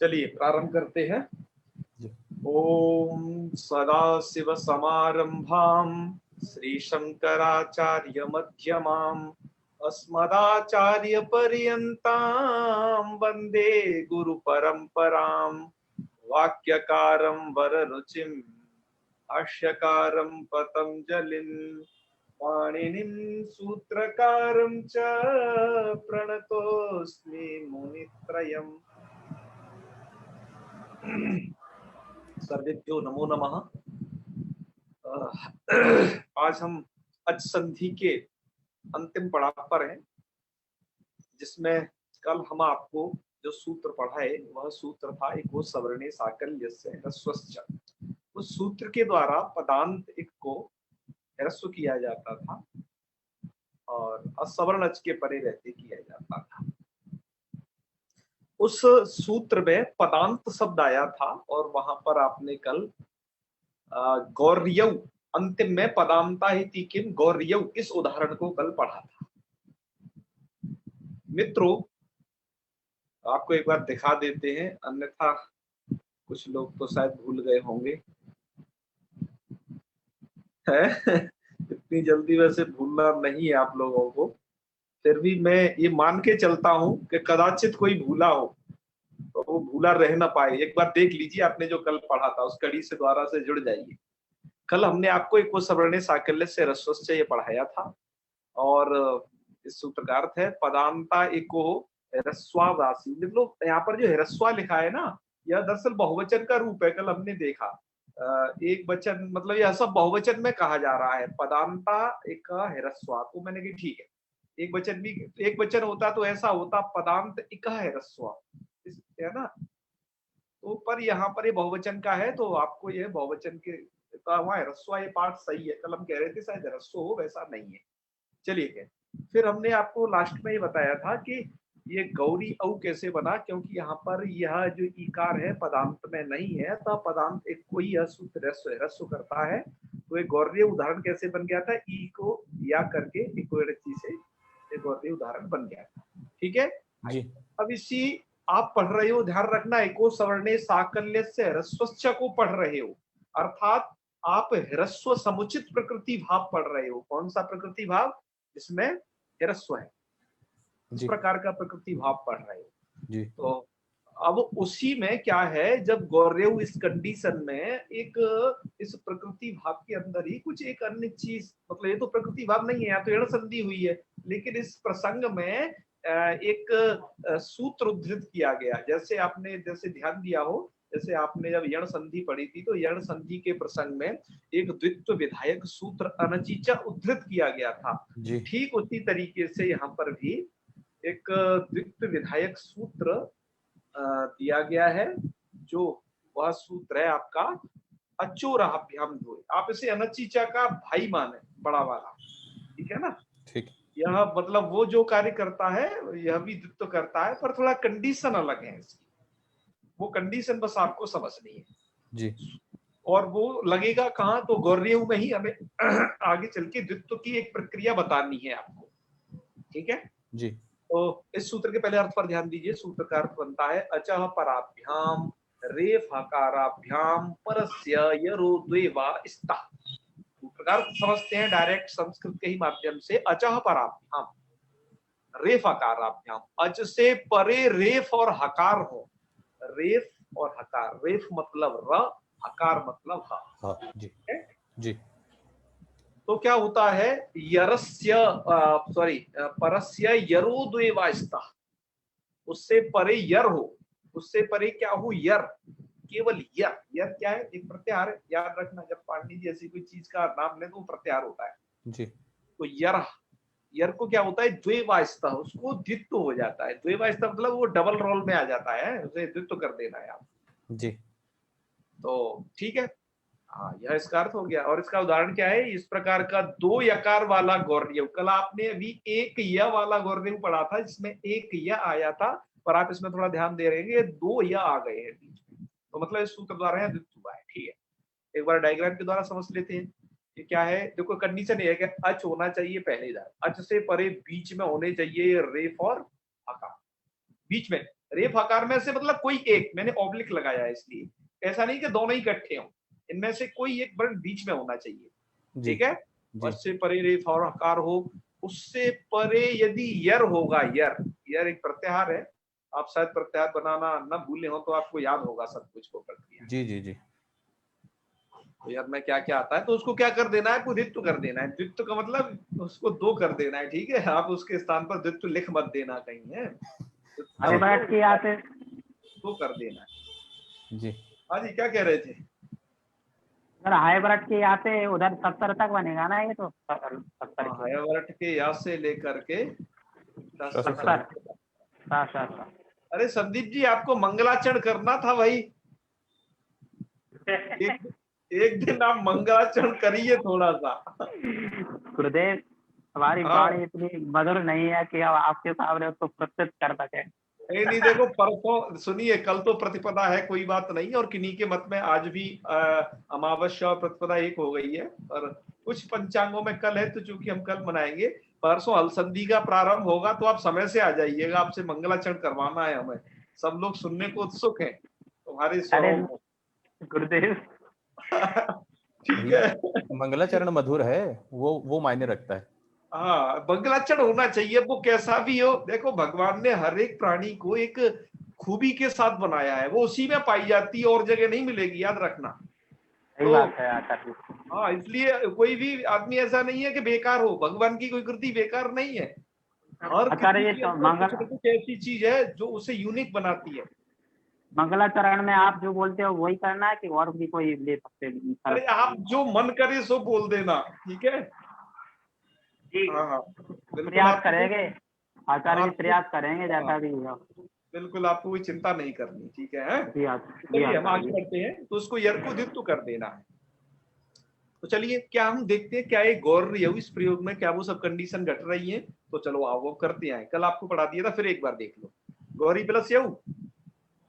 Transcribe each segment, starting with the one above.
चलिए प्रारंभ करते हैं। ओम सदाशिव समारंभाम श्री शंकराचार्य मध्यमाम अस्मदाचार्य पर्यंताम वंदे गुरु परंपराम। वाक्यकारं वररुचिं भाष्यकारं पतंजलिं पाणिनिं सूत्रकारं च प्रणतोऽस्मि मुनित्रयम्। सर्वेभ्यो नमो नमः। आज हम अच संधि के अंतिम पड़ाव पर हैं, जिसमें कल हम आपको जो सूत्र पढ़ाए वह सूत्र था एक वो सवर्णे साकल्यस्य ह्रस्वश्च। उस सूत्र के द्वारा पदांत एक को ह्रस्व किया जाता था और असवर्ण अच के परे रहते किया जाता था। उस सूत्र में पदांत शब्द आया था और वहां पर आपने कल गौर्यव अंतिम में पदांता ही किम गौर्यव इस उदाहरण को कल पढ़ा था। मित्रों, आपको एक बार दिखा देते हैं, अन्यथा कुछ लोग तो शायद भूल गए होंगे। इतनी जल्दी वैसे भूलना नहीं है आप लोगों को, फिर भी मैं ये मान के चलता हूं कि कदाचित कोई भूला हो तो वो भूला रह ना पाए। एक बार देख लीजिए, आपने जो कल पढ़ा था उस कड़ी से द्वारा से जुड़ जाइए। कल हमने आपको एक वो सवर्णे साकल्य से ह्रस्वश्च ये पढ़ाया था और इस सूत्र का अर्थ है पदांता एको ह्रस्वावासी। मतलब यहाँ पर जो ह्रस्वा लिखा है ना, यह दरअसल बहुवचन का रूप है। कल हमने देखा एक वचन, मतलब यह सब बहुवचन में कहा जा रहा है पदांता एक ह्रस्वा। तो मैंने कहा ठीक है, एक वचन भी एक वचन होता तो ऐसा होता पदांत एक ह्रस्वा, है ना। तो पर यहाँ पर ये बहुवचन का है तो आपको ये बहुवचन के वहां ह्रस्वा ये पाठ सही है। कल हम कह रहे थे शायद ह्रस्व हो, वैसा नहीं है। चलिए, फिर हमने आपको लास्ट में ये बताया था कि ये गौरी औ कैसे बना, क्योंकि यहाँ पर यह जो ईकार है पदांत में नहीं है, तो पदांत एक कोई यह सूत्र ह्रस्व करता है। तो एक गौर्य उदाहरण कैसे बन गया था, ई को या करके एक से एक गौर्य उदाहरण बन गया था। ठीक है जी। अब इसी आप पढ़ रहे हो, ध्यान रखना, एको सवर्णे साकल्य से ह्रस्वश्च को पढ़ रहे हो, अर्थात आप ह्रस्व समुचित प्रकृति भाव पढ़ रहे हो। कौन सा प्रकृति भाव? जिसमें ह्रस्व है, इस प्रकार का प्रकृति भाव पढ़ रहे हो जी। तो अब उसी में क्या है, जब गौर्यव इस कंडीशन में एक इस प्रकृति भाव के अंदर ही कुछ एक अन्य चीज, मतलब ये तो प्रकृति भाव नहीं है, यहाँ तो ऋण संधि हुई है, लेकिन इस प्रसंग में एक सूत्र उद्धृत किया गया। जैसे आपने जैसे ध्यान दिया हो, जैसे आपने जब यण संधि पढ़ी थी तो यण संधि के प्रसंग में एक द्वित्व विधायक सूत्र अनचीचा उद्धृत किया गया था। ठीक उसी तरीके से यहाँ पर भी एक द्वित्व विधायक सूत्र दिया गया है, जो वह सूत्र है आपका अचोराभ्याम द्वय। आप इसे अनचीचा का भाई माने, बड़ा वाला, ठीक है ना। ठीक, यह मतलब वो जो कार्य करता है यह भी द्वित्व करता है, पर थोड़ा कंडीशन अलग है इसकी। वो कंडीशन बस आपको समझनी है जी। और वो लगेगा कहाँ, तो गौर्यव में ही हमें आगे चल के द्वित्व की एक प्रक्रिया बतानी है आपको। ठीक है जी। तो इस सूत्र के पहले अर्थ पर ध्यान दीजिए। सूत्र का अर्थ बनता है अचः पराभ्याम रेफ हकाराभ्याम परस्य यरो द्वेवा स्तः। सूत्र का अर्थ समझते हैं डायरेक्ट संस्कृत के ही माध्यम से। अचः पराभ्याम रेफ हकाराभ्याम, अच से परे रेफ और हकार हो। रेफ और हकार, रेफ मतलब र, हकार मतलब ह जी जी। तो क्या होता है, यरस्य परस्य यरो द्वेवास्तः, उससे परे यर हो, उससे परे क्या हो, यर, केवल यर। यर क्या है? एक प्रत्याहार है, याद रखना। जब पाणिनि जी ऐसी कोई चीज का नाम ले तो प्रत्याहार होता है जी। तो यर, यर को क्या होता है, द्वेवास्तः, उसको द्वित्व हो जाता है। द्वेवास्तः मतलब वो डबल रोल में आ जाता है, उसे द्वित्व कर देना है आप जी। तो ठीक है, हाँ, यह इसका अर्थ हो गया। और इसका उदाहरण क्या है, इस प्रकार का दो यकार वाला गौर्यव। कल आपने अभी एक य वाला गौर्यव पढ़ा था जिसमें एक य आया था, पर आप इसमें थोड़ा ध्यान दे रहे हैं, दो य आ गए हैं बीच में, तो मतलब इस सूत्र द्वारा है द्वित्व हुआ है। ठीक है, एक बार डायग्राम के द्वारा समझ लेते हैं कि क्या है। देखो कंडीशन ये है कि अच होना चाहिए पहले, अच से परे बीच में होने चाहिए रेफ और हकार, बीच में रेफ हकार में से मतलब कोई एक, मैंने ऑब्लिक लगाया है इसलिए, ऐसा नहीं कि दोनों ही इकट्ठे हों, इनमें से कोई एक वर्ण बीच में होना चाहिए। जी ठीक है, जी उससे परे रेफ और हकार हो, उससे परे यदि यर होगा, यर एक प्रत्याहार है, आप शायद प्रत्याहार बनाना न भूले हो तो आपको याद होगा सब कुछ को प्रक्रिया। जी जी जी तो यार में क्या क्या आता है, तो उसको क्या कर देना है, द्वित्व कर देना है। द्वित्व का मतलब उसको दो कर देना है, ठीक है, आप उसके स्थान पर द्वित्व लिख मत देना कहीं है, जी आर्यभट्ट के यहाँ से दो कर देना है। जी हाँ जी, क्या कह रहे थे? सर आर्यभट्ट के यहाँ से उधर 70 तक बनेगा ना ये तो 70 हाँ, के आर्यभट्ट के या से लेकर के 70 अरे संदीप जी, आपको मंगलाचरण करना था भाई, एक एक दिन आप मंगलाचरण करिए थोड़ा सा। गुरुदेव, हमारी हाँ, वाणी इतनी मधुर नहीं है कि अब आपके सामने उसको प्रस्तुत कर सके। नहीं नहीं, देखो परसों सुनिए, कल तो प्रतिपदा है, कोई बात नहीं, और किन्हीं के मत में आज भी अमावस्या और प्रतिपदा एक हो गई है, और कुछ पंचांगों में कल है, तो चूंकि हम कल मनाएंगे, परसों हलसंधि का प्रारंभ होगा, तो आप समय से आ जाइएगा, आपसे मंगलाचरण करवाना है हमें, सब लोग सुनने को उत्सुक हैं तुम्हारे अरे स्वरों को। गुरुदेव, ठीक भैया, है, मंगलाचरण मधुर है, वो मायने रखता है। हाँ, मंगलाचरण होना चाहिए, वो कैसा भी हो। देखो, भगवान ने हर एक प्राणी को एक खूबी के साथ बनाया है, वो उसी में पाई जाती है, और जगह नहीं मिलेगी, याद रखना। सही तो बात है आचार्य जी। हाँ, इसलिए कोई भी आदमी ऐसा नहीं है कि बेकार हो, भगवान की कोई कृति बेकार नहीं है, हर कृति आचार्य जी के तो अंदर कुछ न कुछ ऐसी चीज है जो उसे यूनिक बनाती है। मंगलाचरण में आप जो बोलते हो वही करना है कि और भी कोई ले सकते हैं? अरे आप जो मन करे सो बोल देना, ठीक है। जी, हाँ हाँ, बिल्कुल, प्रयास आपको करेंगे आचार्य जी, आपको प्रयास करेंगे हाँ, जैसा भी होगा। बिल्कुल, आपको कोई चिंता नहीं करनी, ठीक है, हैं? जी जी चलिए हम आचार्य आगे जी। बढ़ते हैं, तो उसको यर्कुदित्व कर देना है। तो चलिए, क्या हम देखते हैं क्या एक गौर यऊ इस प्रयोग में क्या वो सब कंडीशन घट रही है, तो चलो आओ वो करते हैं, कल आपको पढ़ा दिया था, फिर एक बार देख लो। गौरी प्लस यऊ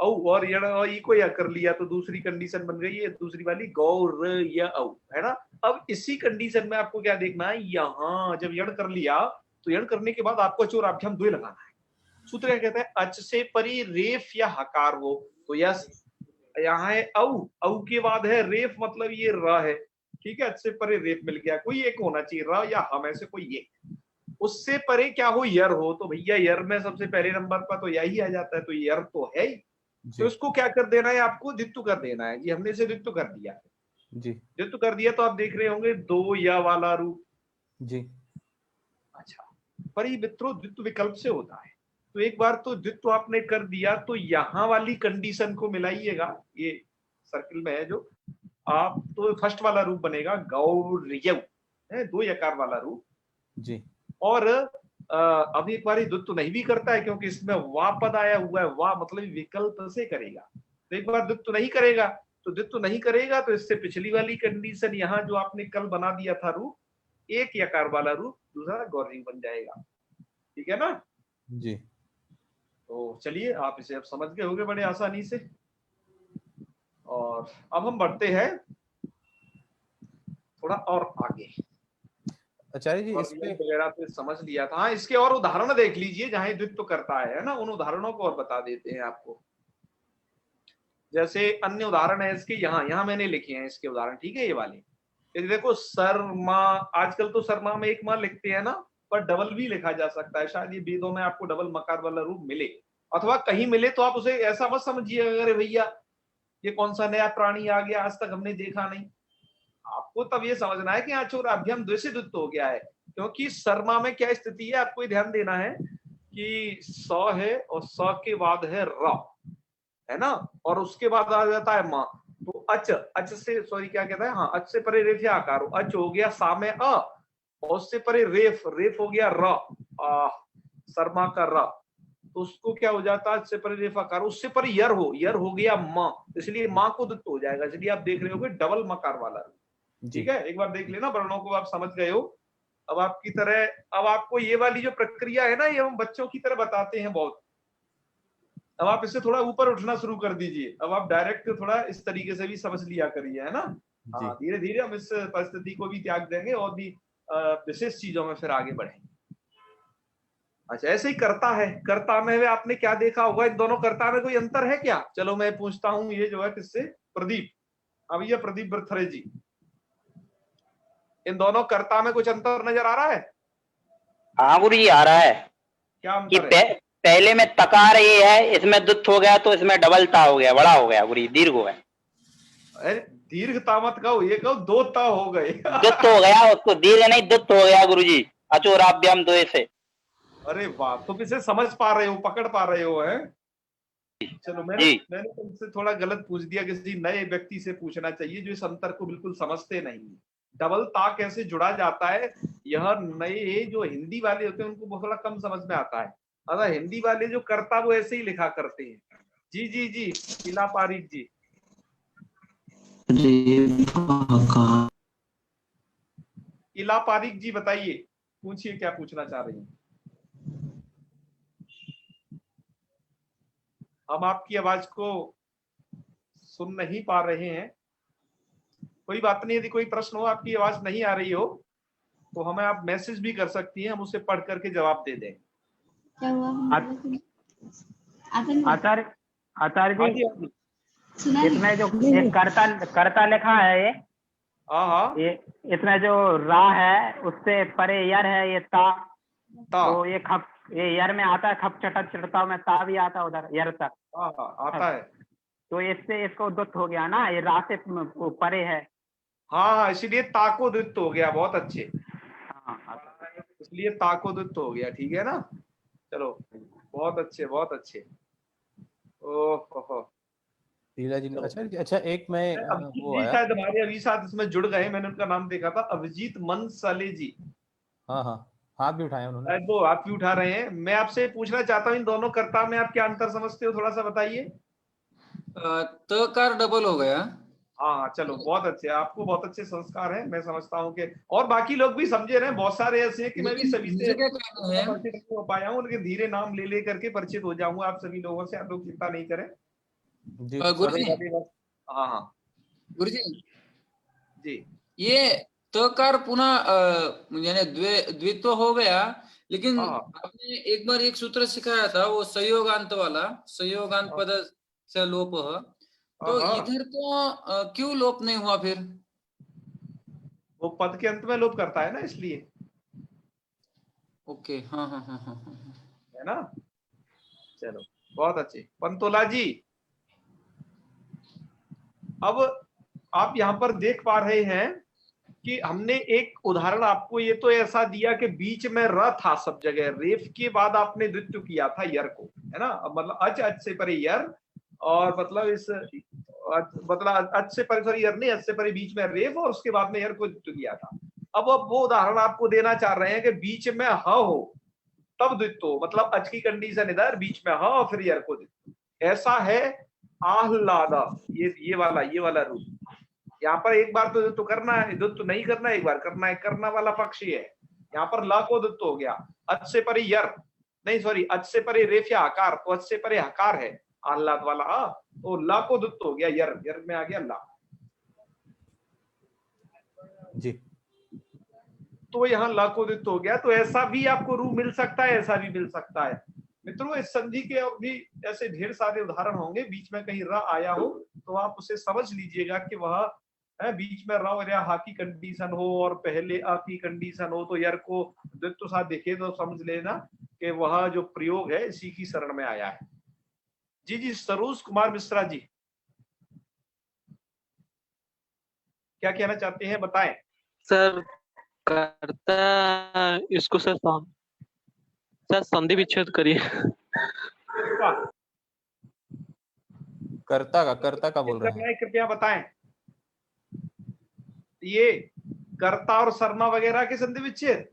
औ और यण और ई को या कर लिया, तो दूसरी कंडीशन बन गई है, दूसरी वाली गौर या औ, है ना। अब इसी कंडीशन में आपको क्या देखना है, यहाँ जब यण कर लिया, तो यण करने के बाद आपको चोराभ्याम द्वय लगाना है। सूत्र क्या कहता है, अच से परी रेफ या हकार हो, तो यस, यहाँ है औ, औ के बाद है रेफ, मतलब ये र है, ठीक है, अच से परे रेफ मिल गया, कोई एक होना चाहिए, र या हम में से कोई एक। उससे परे क्या हो, यर हो, तो भैया यर में सबसे पहले नंबर पर तो यही आ जाता है, तो यर तो है ही। तो जी इसको क्या कर देना है, आपको द्वित्व कर देना है जी, हमने इसे द्वित्व कर दिया है। जी द्वित्व कर दिया तो आप देख रहे होंगे दो या वाला रूप। जी अच्छा, पर ये मित्रों द्वित्व विकल्प से होता है, तो एक बार तो द्वित्व आपने कर दिया, तो यहां वाली कंडीशन को मिलाइएगा, ये सर्किल में है जो आप, तो फर्स्ट वाला रूप बनेगा गौर्यव, है दो यकार वाला रूप। जी और अब एक बार द्वित्व नहीं भी करता है, क्योंकि इसमें वा पद आया हुआ है, वा मतलब विकल्प से करेगा, तो एक बार द्वित्व नहीं करेगा, तो द्वित्व नहीं करेगा, तो इससे पिछली वाली कंडीशन यहाँ जो आपने कल बना दिया था रूप, एक यकार वाला रूप दूसरा गौरी बन जाएगा, ठीक है ना। जी तो चलिए, आप इसे अब समझ गए होंगे बड़े आसानी से, और अब हम बढ़ते हैं थोड़ा और आगे। आचार्य जी, और इस पे वगैरह तो समझ लिया था, हाँ, इसके और उदाहरण देख लीजिए जहां द्वित्व करता है ना, उन उदाहरणों को और बता देते हैं आपको। जैसे अन्य उदाहरण है इसके, यहाँ मैंने लिखे हैं इसके उदाहरण, ठीक है, ये वाले, ये देखो, सरमा, आजकल तो सरमा में एक माँ लिखते हैं ना, पर डबल भी लिखा जा सकता है, शायद ये वेदों में आपको डबल मकार वाला रूप मिले, अथवा कहीं मिले तो आप उसे ऐसा मत समझिए अरे भैया ये कौन सा नया प्राणी आ गया, आज तक हमने देखा नहीं। आपको तब ये समझना है कि यहाँ चोर अभ्यम द्वेषित हो गया है, क्योंकि सरमा में क्या स्थिति है, आपको ध्यान देना है कि स है और स के बाद है र, है ना, और उसके बाद आ जाता है माँ, तो अच, अच से सॉरी क्या कहता है, हाँ, अच से परे रेफ या आकार, अच हो गया सा में अ, और उससे परे रेफ, रेफ हो गया र, सरमा का र, तो उसको क्या हो जाता है, अच से परे रेफ आकार, उससे परे यर हो गया माँ, इसलिए माँ को दुत्त हो जाएगा, इसलिए आप देख रहे होगे डबल मकार वाला। जी ठीक है, एक बार देख लेना, वर्णों को आप समझ गए हो। अब आपकी तरह, अब आपको ये वाली जो प्रक्रिया है ना, ये हम बच्चों की तरह बताते हैं बहुत, अब आप इससे थोड़ा ऊपर उठना शुरू कर दीजिए, अब आप डायरेक्ट थोड़ा इस तरीके से भी समझ लिया करिए, है ना। जी हाँ, धीरे धीरे हम इस परिस्थिति को भी त्याग देंगे और भी विशेष चीजों में फिर आगे बढ़ेंगे। अच्छा, ऐसे ही कर्ता है, कर्ता में आपने क्या देखा होगा, इन दोनों कर्ता में कोई अंतर है क्या? चलो मैं पूछता हूं, ये जो है किससे, प्रदीप। अब ये प्रदीप बरथरे जी, इन दोनों कर्ता में कुछ अंतर नजर आ रहा है? हाँ गुरु जी आ रहा है क्या कि अंतर है? पहले में तकार ये है, इसमें दुत्त हो गया तो इसमें डबल ता हो गया, बड़ा हो गया गुरु जी, दीर्घ हो गया। अरे दीर्घता मत कहो, ये कहो दो ता हो गए। दुत्त हो गया, उसको दीर्घ नहीं दुत्त हो गया गुरु जी, अचोराभ्याम द्वय से। अरे वाह, तुम इसे समझ पा रहे हो, पकड़ पा रहे हो, है? चलो मैंने जी मैंने तुमसे थोड़ा गलत पूछ दिया, किसी नए व्यक्ति से पूछना चाहिए जो इस अंतर को बिल्कुल समझते नहीं। डबल ता कैसे जुड़ा जाता है, यह नए जो हिंदी वाले होते हैं उनको बहुत थोड़ा कम समझ में आता है। अगर हिंदी वाले जो करता वो ऐसे ही लिखा करते हैं। जी जी जी, इला पारिक जी। इला पारिक जी बताइए, पूछिए क्या पूछना चाह रही हैं। हम आपकी आवाज को सुन नहीं पा रहे हैं। कोई बात नहीं, यदि कोई प्रश्न हो, आपकी आवाज नहीं आ रही हो तो हमें आप मैसेज भी कर सकती हैं, हम उसे पढ़ करके जवाब दे दें। क्या हुआ? आचार्य आचार्य हाँ जी, जी, हाँ जी। सुना इसमें जो एक कर्ता लिखा है, ये हाँ हाँ, ये इसमें जो रा है उससे परे यर है, ये ता, ता, तो ये यर में आता है, खप चटक चटता में ता भी आता है उधर यर तक, हाँ हाँ आता है। तो इससे इसको दुत्त हो गया ना, ये रा से परे है। हाँ हाँ, इसीलिए ताकोदित हो गया, बहुत अच्छे, हाँ, इसलिए ताकोदित हो गया, ठीक है ना। चलो बहुत अच्छे, बहुत अच्छे। ओहो, लीला जी चलो। अच्छा अच्छा, एक मैं अभिजीत वो जी आया। शायद हमारे अभी साथ इसमें जुड़ गए, मैंने उनका नाम देखा था, अभिजीत मनसाले जी। हाँ हाँ, हाथ भी उठाया उन्होंने। शायद वो आप भी उठा रहे हैं। मैं आपसे पूछना चाहता हूँ, इन दोनों कर्ता में आप क्या अंतर समझते हो, थोड़ा सा बताइए। तकार डबल हो गया। हाँ हाँ, चलो बहुत अच्छे, आपको बहुत अच्छे संस्कार हैं, मैं समझता हूँ कि और बाकी लोग भी समझे रहे हैं, बहुत सारे ऐसे हैं कि मैं भी लेकिन सभी से मुझे क्या कहना है, परिचित नहीं हो पाया हूँ, लेकिन धीरे नाम ले ले करके परिचित हो जाऊंगा आप सभी लोगों से, आप लोग चिंता नहीं करें। जी गुरु जी, हाँ हाँ गुरु जी, जी, ये तकार पुनः यानी द्वित्व हो गया, लेकिन हाँ आपने एक बार एक सूत्र सिखाया था, वो संयोगांत वाला, संयोगांत पद से लोप, तो हाँ, इधर तो क्यों लोप नहीं हुआ फिर? वो पद के अंत में लोप करता है ना, इसलिए, ओके, हाँ हाँ हाँ हाँ हाँ, है ना। चलो बहुत अच्छे, पंतोला जी। अब आप यहाँ पर देख पा रहे हैं कि हमने एक उदाहरण आपको ये तो ऐसा दिया कि बीच में र था सब जगह, रेफ के बाद आपने द्वित्व किया था यर को, है ना। अब मतलब अच से परे यर, और मतलब इस मतलब अच से परे, सॉरी यर नहीं, अच से परे बीच में रेफ, और उसके बाद में यर को द्वित्व किया था। अब वो उदाहरण आपको देना चाह रहे हैं कि बीच में ह हो तब द्वित्व हो, मतलब अच की कंडीशन इधर, बीच में ह और फिर यर को द्वित्व। ऐसा है आह्लादा, ये वाला रूप। यहाँ पर एक बार तो द्वित्व करना है, द्वित्व नहीं करना है, एक बार करना है, करना वाला पक्ष ही है। यहाँ पर ला को द्वित्व हो गया, अच से परे यर नहीं, सॉरी अच से परे रेफ या हकार, तो अच से परे हकार है आह्लाद वाला, तो ला को द्वित्व हो गया, यर में आ गया ला। जी, तो यहाँ ला को द्वित्व हो गया, तो ऐसा भी आपको रूप मिल सकता है, ऐसा भी मिल सकता है। मित्रों इस संधि के और भी ऐसे ढेर सारे उदाहरण होंगे, बीच में कहीं र आया हो तो आप उसे समझ लीजिएगा कि वह है, बीच में र या हा की कंडीशन हो और पहले अ की कंडीशन हो, तो यर को द्वित्व साथ देखे तो समझ लेना कि वह जो प्रयोग है इसी की शरण में आया है। जी जी, सरोज कुमार मिश्रा जी, क्या कहना चाहते हैं, बताएं। सर करता इसको सर संधि विच्छेद करिए। कर्ता का बोल रहे हैं। कृपया बताएं, ये कर्ता और शर्मा वगैरह के संधि विच्छेद।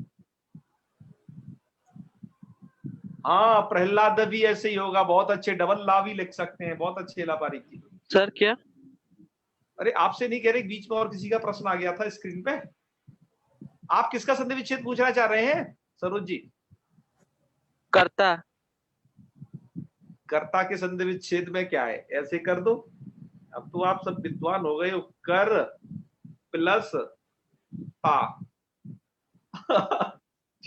हाँ, प्रहलाद भी ऐसे ही होगा, बहुत अच्छे, डबल ला भी लिख सकते हैं, बहुत अच्छे लापारी की। सर क्या? अरे आपसे नहीं कह रहे, बीच में और किसी का प्रश्न आ गया था स्क्रीन पे। आप किसका संधि विच्छेद पूछना चाह रहे हैं सरोज जी? करता। कर्ता के संधि विच्छेद में क्या है, ऐसे कर दो। अब तो आप सब विद्वान हो गए हो, कर प्लस ता।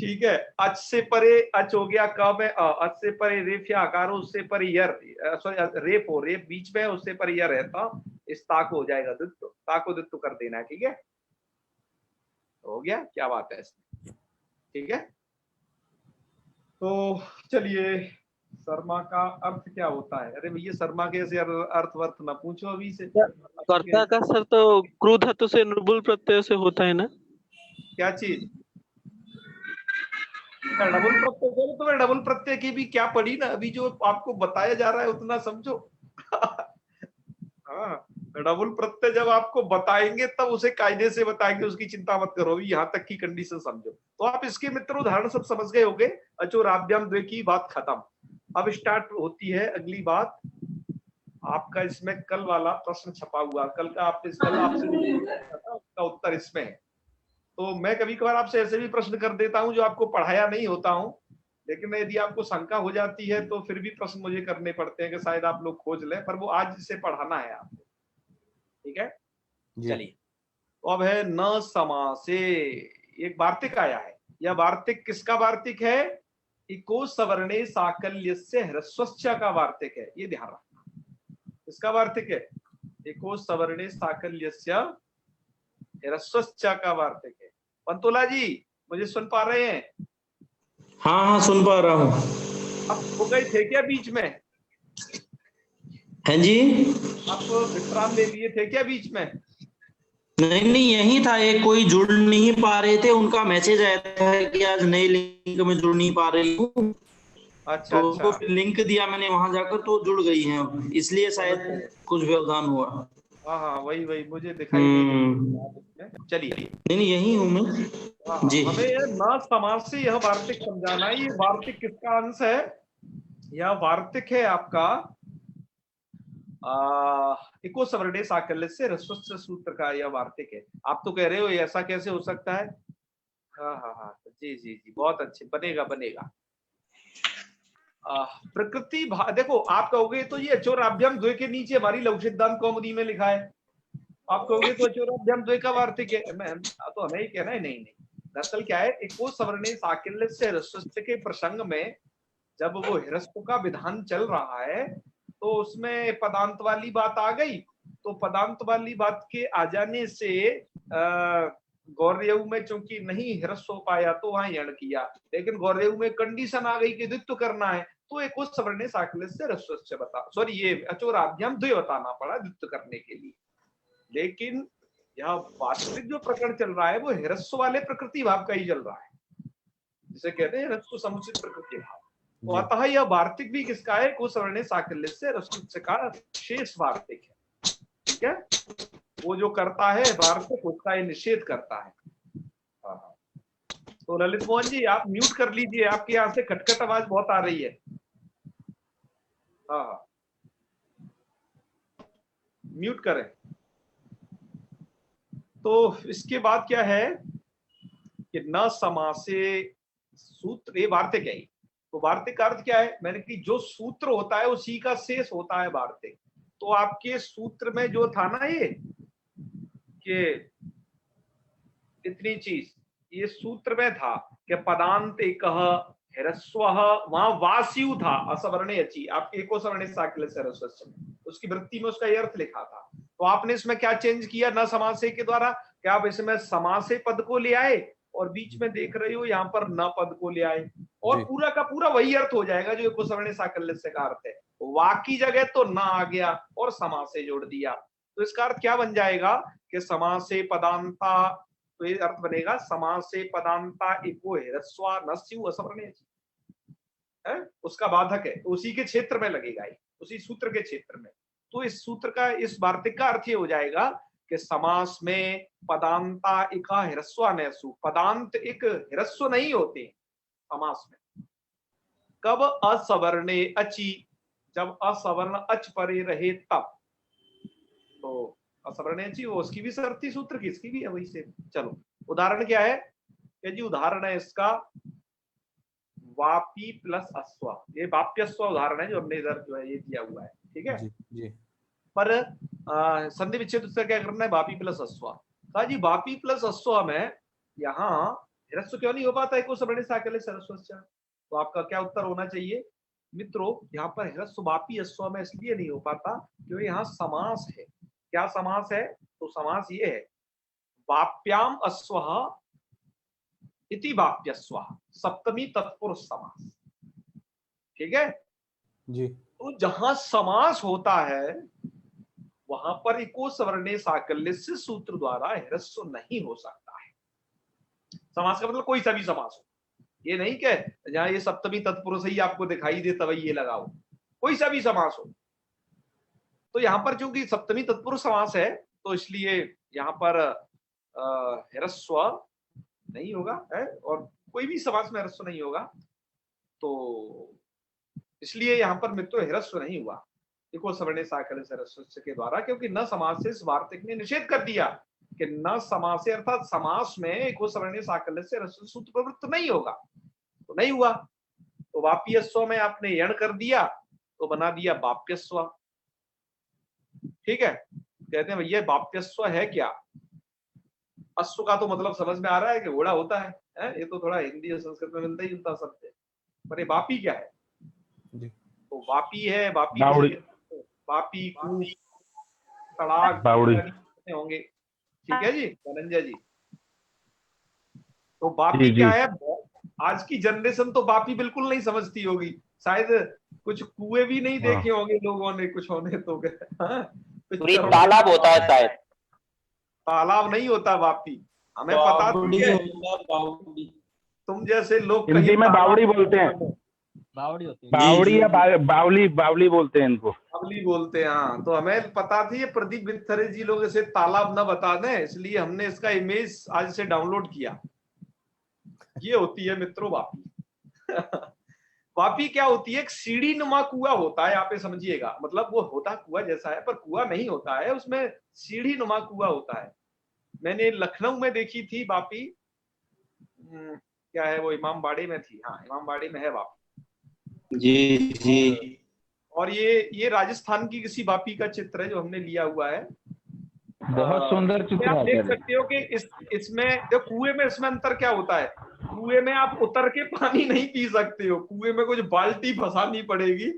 ठीक है, अच से परे अच हो गया, क में अ, अच से परे रेफ या आकार, उससे परे यर, सॉरी रेफ हो, रेफ बीच में, उससे परे यर है, तो इस ता को हो जाएगा द्वित्व, ता को द्वित्व कर देना है। ठीक है, हो गया, क्या बात है इसमें। ठीक है, तो चलिए, शर्मा का अर्थ क्या होता है? अरे भैया शर्मा के से अर्थ वर्थ ना पूछो अभी से। कर्ता का सर तो क्रू धातु से निर्भुल प्रत्यय से होता है ना? क्या चीज? डबल प्रत्यय, चलो तुम्हें डबल प्रत्यय की भी क्या पड़ी ना, अभी जो आपको बताया जा रहा है उतना समझो। हाँ, डबल प्रत्यय जब आपको बताएंगे तब उसे कायदे से बताएंगे, उसकी चिंता मत करो, यहाँ तक की कंडीशन समझो। तो आप इसके मित्र उदाहरण सब समझ गए होंगे। अचोराभ्याम द्वे की बात खत्म। अब स्टार्ट होती है अगली बात। आपका इसमें कल वाला प्रश्न छपा हुआ, कल का आपने कल आपसे उसका उत्तर इसमें है। तो मैं कभी कभार आपसे ऐसे भी प्रश्न कर देता हूं जो आपको पढ़ाया नहीं होता हूं, लेकिन यदि आपको शंका हो जाती है तो फिर भी प्रश्न मुझे करने पड़ते हैं कि शायद आप लोग खोज लें, पर वो आज इसे पढ़ाना है आपको। ठीक है, चलिए, तो अब है न समासे। एक वार्तिक आया है। यह वार्तिक किसका वार्तिक है? इको सवर्णे साकल्यस्य ह्रस्वस्य का वार्तिक है, ये ध्यान रखना। किसका वार्तिक है? इको सवर्णे साकल्यस्य ह्रस्वस्य का वार्तिक है। पंतोला जी मुझे सुन पा रहे हैं? हाँ हाँ सुन पा रहा हूँ। आप हो गए थे क्या बीच में? हैं जी? आप विश्राम ले लिए थे क्या बीच में? नहीं नहीं, यही था, एक कोई जुड़ नहीं पा रहे थे, उनका मैसेज आया था कि आज नई लिंक में जुड़ नहीं पा रही हूँ। अच्छा, तो उसको फिर लिंक दिया मैंने वहां जाकर, तो जुड़ गई हैं, इसलिए शायद कुछ व्यवधान हुआ। हाँ हाँ, वही मुझे दिखाई नहीं। चलिए, नहीं यही हूँ मैं जी। हमें न समाज से यह वार्तिक समझाना है। ये वार्तिक किसका अंश है? यह वार्तिक है आपका इको सवर्णे साकल्य से ह्रस्वस्य सूत्र का यह वार्तिक है। आप तो कह रहे हो ऐसा कैसे हो सकता है? हाँ हाँ हाँ, जी जी जी, बहुत अच्छे, बनेगा बनेगा। प्रकृति देखो, आप कहोगे तो ये अचोराभ्याम द्वे के नीचे हमारी लघु सिद्धांत कौमुदी में लिखा है। आप कहोगे तो अचोराभ्याम द्वे का वार्तिक है, तो हमें ही कहना है, नहीं नहीं। दरअसल क्या है, इको सवर्णे साकल्य से ह्रस्वस्य के प्रसंग में जब वो ह्रस्व का विधान चल रहा है तो उसमें पदांत वाली बात आ गई। तो पदांत वाली बात के आ जाने से गौर्यऊ में चूंकि नहीं ह्रस्व हो पाया तो वहां यण किया, लेकिन गौर्यऊ में कंडीशन आ गई कि द्वित्व करना है, तो एक उस सवर्णे साकल्य से ह्रस्वस्य बता, सॉरी ये अचोराभ्याम द्वे बताना पड़ा द्वित्व करने के लिए। लेकिन यह वास्तविक जो प्रकरण चल रहा है वो ह्रस्व वाले प्रकृति भाव का ही चल रहा है, जिसे कहते हैं ह्रस्व समुचित प्रकृति भाव। तो अतः यह वार्तिक भी किसका है? को सवर्णे साकल्य से ह्रस्वस्य का शेष वार्तिक है। ठीक है, वो जो करता है वार्तिक उसका ये निषेध करता है। तो ललित मोहन जी आप म्यूट कर लीजिए, आपके यहाँ से खटखट आवाज बहुत आ रही है। हाँ, म्यूट करें। तो इसके बाद क्या है कि न समासे सूत्र, ये वार्तिक है। तो वार्तिक का अर्थ क्या है? मैंने कि जो सूत्र होता है उसी का शेष होता है वार्तिक। तो आपके सूत्र में जो था ना ये कि इतनी चीज, ये सूत्र में था कि पदांत एक ह्रस्व, वहां वास्यु था असवर्णे अची, आप एको सवर्णे साकल्य से ह्रस्व, उसकी वृत्ति में उसका ये अर्थ लिखा था। तो आपने इसमें क्या चेंज किया न समासे के द्वारा? क्या आप इसमें समासे पद को ले आए और बीच में देख रहे हो यहाँ पर न पद को ले आए, और पूरा का पूरा वही अर्थ हो जाएगा जो एको सवर्णे साकल्य से का अर्थ है। वाकी जगह तो न आ गया और समासे जोड़ दिया, तो इसका अर्थ क्या बन जाएगा कि समासे पदांता, तो ये अर्थ बनेगा समासे पदांता इको ह्रस्वा नस्यु असवर्णे है, उसका बाधक है, तो उसी के क्षेत्र में लगेगा ये, उसी सूत्र के क्षेत्र में। तो इस सूत्र का, इस वार्तिक का अर्थ ये हो जाएगा कि समास में पदांता इका ह्रस्वा नसु, पदांत एक ह्रस्व नहीं होते समास में। कब? असवर्णे अची, जब असवर्ण अच परे रहे तब। तो असवर्णे अची वो उसकी भी शर्ती सूत्र की, इसकी भी है वही से। चलो उदाहरण क्या है कि जी, उदाहरण है इसका वापी प्लस अश्व, ये वाप्यस्व उदाहरण है जो हमने इधर जो है ये दिया हुआ है। ठीक है जी। पर संधि विच्छेद उसका क्या करना है? वापी प्लस अश्व। कहा जी वापी प्लस अश्व में यहाँ ह्रस्व क्यों नहीं हो पाता एको सवर्णे साकल्य से ह्रस्वस्य? तो आपका क्या उत्तर होना चाहिए मित्रों? यहाँ पर ह्रस्व वापी अश्व में इसलिए नहीं हो पाता क्योंकि यहाँ समास है। क्या समास है? तो समास ये है, वाप्याम अश्वः इति वाप्यस्वः, सप्तमी तत्पुरुष समास। ठीक है जी तो जहां समास होता है वहां पर इको सवर्णे साकल्य से सूत्र द्वारा ह्रस्व नहीं हो सकता है। समास का मतलब कोई सा भी समास हो, ये नहीं कि जहां ये सप्तमी तत्पुरुष ही आपको दिखाई दे तभी ये लगाओ, कोई सा भी समास हो। तो यहाँ पर चूंकि सप्तमी तत्पुरुष समास है तो इसलिए यहाँ पर ह्रस्व नहीं होगा है, और कोई भी समास में ह्रस्व नहीं होगा, तो इसलिए यहाँ पर मित्रों ह्रस्व नहीं हुआ इको सवर्णे साकल्य से ह्रस्व के द्वारा, क्योंकि न समास से वार्तिक ने निषेध कर दिया कि न समास से, अर्थात समास में इको सवर्णे साकल्य से ह्रस्व सूत्र प्रवृत्त नहीं होगा, तो नहीं हुआ। तो वाप्यस्व में आपने यण कर दिया तो बना दिया वाप्यस्व। ठीक है, कहते हैं भैया वाप्यस्व है क्या? अश्व का तो मतलब समझ में आ रहा है कि घोड़ा होता है, ये तो थोड़ा हिंदी और संस्कृत में मिलता ही जुलता शब्द है, पर ये वापी क्या है? जी तो वापी है, वापी वापी कूप तड़ाक होंगे। ठीक है जी धनंजय जी। तो वापी क्या है? आज की जनरेशन तो वापी बिल्कुल नहीं समझती होगी, शायद कुछ कुएं भी नहीं देखे होंगे लोगों ने, कुछ होने तो तालाब होता है शायद। तालाब नहीं होता वापी, हमें पता है। तुम जैसे लोग हिंदी में बावड़ी बोलते हैं, बावड़ी होती है, बावड़ी या बावली, बावली बोलते हैं इनको, बावली बोलते हैं। हाँ तो हमें पता थी ये प्रदीप बिथरे जी लोग इसे तालाब न बता दें, इसलिए हमने इसका इमेज आज से डाउनलोड किया। ये होती है मित्रों वापी। वापी क्या होती है? एक सीढ़ी नुमा कुआं होता है, आप ये समझिएगा, मतलब वो होता कुआं जैसा है पर कुआं नहीं होता है, उसमें सीढ़ी नुमा कुआं होता है। मैंने लखनऊ में देखी थी वापी, क्या है वो, इमामबाड़े में थी। हाँ इमामबाड़े में है वापी। जी जी। और ये राजस्थान की किसी वापी का चित्र है जो हमने लिया हुआ है। बहुत सुंदर चित्र आप देख है। सकते हो कि इसमें जो कुएं में, इसमें अंतर क्या होता है? कुएं में आप उतर के पानी नहीं पी सकते हो, कुएं में कुछ बाल्टी फंसानी पड़ेगी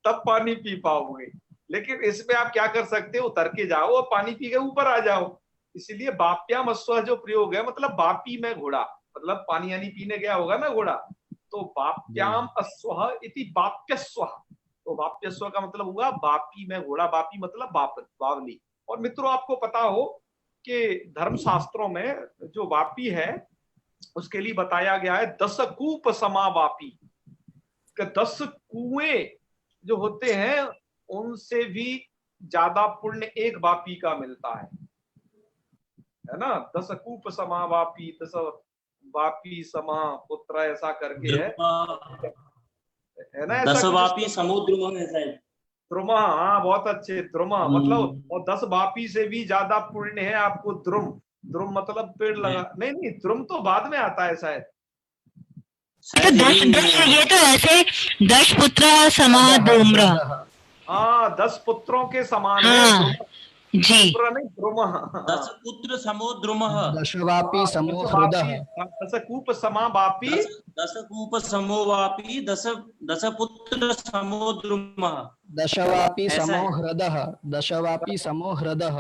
तब पानी पी पाओगे, लेकिन इसमें आप क्या कर सकते हो, उतर के जाओ और पानी पी के ऊपर आ जाओ। इसीलिए वाप्याम अश्व जो प्रयोग है, मतलब वापी में घोड़ा, मतलब पानी यानी पीने गया होगा ना घोड़ा, तो वाप्याम अश्व इति वाप्यस्व। तो वाप्यस्व का मतलब हुआ वापी में घोड़ा, वापी मतलब बावली। और मित्रों आपको पता हो कि धर्मशास्त्रों में जो वापी है उसके लिए बताया गया है 10 कूप समा वापी, 10 कुएं जो होते हैं उनसे भी ज्यादा पुण्य एक वापी का मिलता है ना। 10 कूप समा वापी, 10 वापी समा पुत्र, ऐसा करके है ना। 10 वापी समुद्र में है द्रुमा। हाँ बहुत अच्छे, द्रुमा मतलब, और 10 वापी से भी ज्यादा पुण्य है आपको द्रुम। द्रुम मतलब पेड़ लगा, नहीं द्रुम तो बाद में आता है शायद। तो 10 ये तो ऐसे 10 पुत्र समा धूम्र। हाँ 10 पुत्रों के समान हाँ, है जी। नहीं द्रुम। 10 पुत्र समो द्रुमः, दशवापी समो हृदः, 10 कूप समा वापी, 10 कूप समो वापी, 10 पुत्र समो द्रुमः, दशवापी ऐसा समो है। हृदः, दशवापी समो हृदः।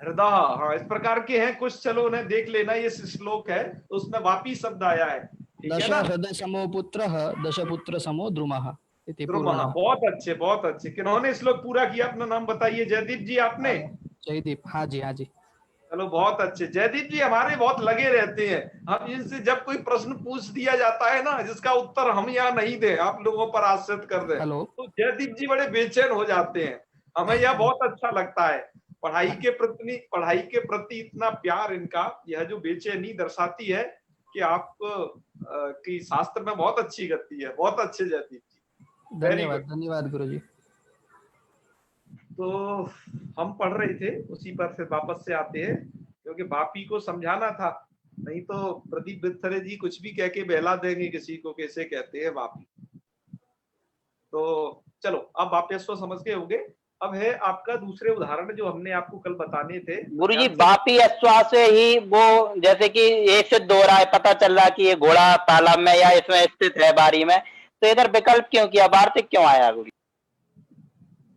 हृदय। हाँ इस प्रकार के हैं कुछ, चलो उन्हें देख लेना। ये श्लोक है तो उसमें वापी शब्द आया है, ठीक दश है ना। हृदय समो पुत्रः, दश पुत्र समो द्रुमः इति पूर्णः। बहुत अच्छे बहुत अच्छे। किन्होंने श्लोक पूरा किया? अपना नाम बताइए। जयदीप जी आपने? जयदीप, हाँ जी हाँ जी। चलो बहुत अच्छे। जयदीप जी हमारे बहुत लगे रहते हैं, हम इनसे जब कोई प्रश्न पूछ दिया जाता है ना जिसका उत्तर हम यहाँ नहीं दे, आप लोगों पर आश्रित कर दे, तो जयदीप जी बड़े बेचैन हो जाते हैं। हमें यह बहुत अच्छा लगता है, पढ़ाई के प्रति इतना प्यार इनका, यह जो बेचैनी दर्शाती है कि आप की शास्त्र में बहुत अच्छी गति है। बहुत अच्छे जयदीप जी, धन्यवाद धन्यवाद गुरुजी। तो हम पढ़ रहे थे उसी पर फिर वापस से आते हैं, क्योंकि वापी को समझाना था, नहीं तो प्रदीप बिथरे जी कुछ भी कह के बहला देंगे किसी को, कैसे कहते हैं वापी। तो चलो अब वाप्यस्व समझ के होंगे। अब है आपका दूसरे उदाहरण जो हमने आपको कल बताने थे। गुरुजी वापी अश्वा से ही वो जैसे कि ये सिद्ध हो रहा है, पता चल रहा है कि ये घोड़ा तालाब में या इसमें स्थित है बारी में, तो इधर विकल्प क्यों किया, वार्तिक क्यों आया गुरु?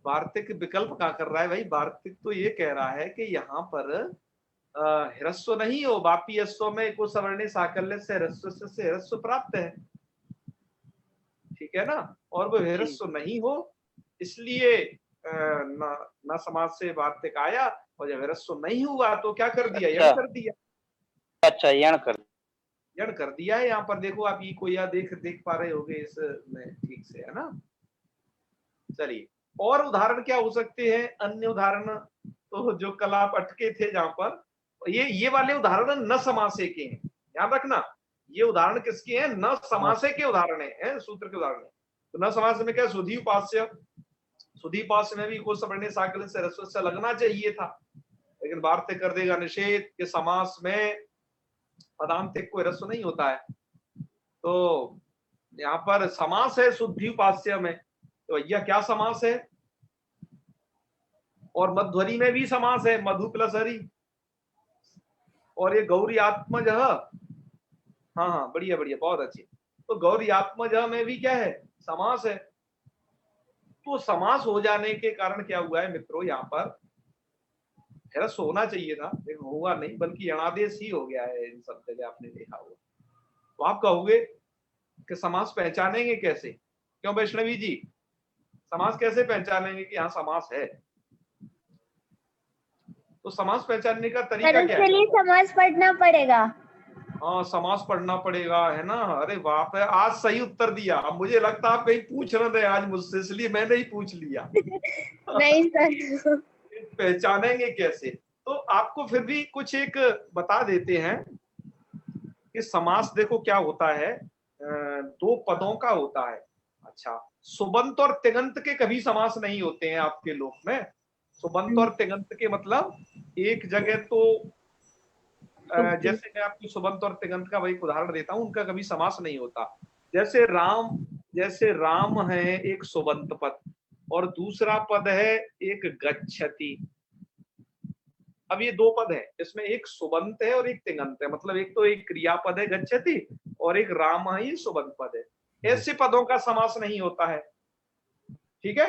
वार्तिक विकल्प क्या कर रहा है भाई? वार्तिक तो ये कह रहा है कि यहाँ पर ह्रस्व नहीं हो, वापी अश्व में को सवर्णे साकल्य से ह्रस्व प्राप्त है, ठीक है ना, और वो ह्रस्व नहीं हो इसलिए न समाज से वार्तिक आया, और जब ह्रस्व नहीं हुआ तो क्या कर दिया? यण कर दिया। अच्छा, यण कर दिया है। यहाँ पर देखो आप ये कोई देख पा रहे होगे इसमें ठीक से, है ना। चलिए और उदाहरण क्या हो सकते हैं? अन्य उदाहरण तो जो कल आप अटके थे जहां पर, ये वाले उदाहरण न समासे के हैं, ध्यान रखना। ये उदाहरण किसके हैं? न समासे के उदाहरण है, सूत्र के उदाहरण है। तो न समास में क्या? सुधी उपास्य, सुधी उपास्य में भी को सवर्णे साकल्य से ह्रस्व से लगना चाहिए था, लेकिन वार्तिक कर देगा निषेध के समास में पदांतिक को ह्रस्व नहीं होता है। तो यहाँ पर समास है शुद्धि उपास्य में, तो भैया क्या समास है? और मध्वरी में भी समास है, मधु प्लस हरि। और ये गौरी आत्मज, हाँ बढ़िया बढ़िया, बहुत अच्छी। तो गौरी आत्मज में भी क्या है? समास है। तो समास हो जाने के कारण क्या हुआ है मित्रों, यहाँ पर ह्रस्व होना चाहिए था, लेकिन हुआ नहीं, बल्कि यणादेश ही हो गया है इन सब जगह, आपने देखा होगा। तो आप कहोगे कि समास पहचानेंगे कैसे? क्यों वैष्णवी जी, समास कैसे पहचानेंगे कि यहाँ समास है? तो समास पहचानने का तरीका क्या है? समास पढ़ना पड़ेगा। हाँ, समास पढ़ना पड़ेगा, है ना। अरे बाप रे, आज सही उत्तर दिया। अब मुझे लगता आप कहीं पूछ रहे थे आज मुझसे, इसलिए मैंने ही पूछ लिया। नहीं सर। पहचानेंगे कैसे? तो आपको फिर भी कुछ एक बता देते हैं कि समास देखो क्या होता है, दो पदों का होता है। अच्छा, सुबंत और तिगंत के कभी समास नहीं होते हैं आपके लोक में। सुबंत और तिगंत के मतलब एक जगह तो जैसे मैं आपको सुबंत और तिगंत का वही उदाहरण देता हूं, उनका कभी समास नहीं होता। जैसे राम है एक सुबंत पद, और दूसरा पद है एक गच्छति। अब ये दो पद है, इसमें एक सुबंत है और एक तिगंत है, मतलब एक तो एक क्रियापद है गच्छति और एक राम है, ये सुबंत पद है। ऐसे पदों का समास नहीं होता है, ठीक है,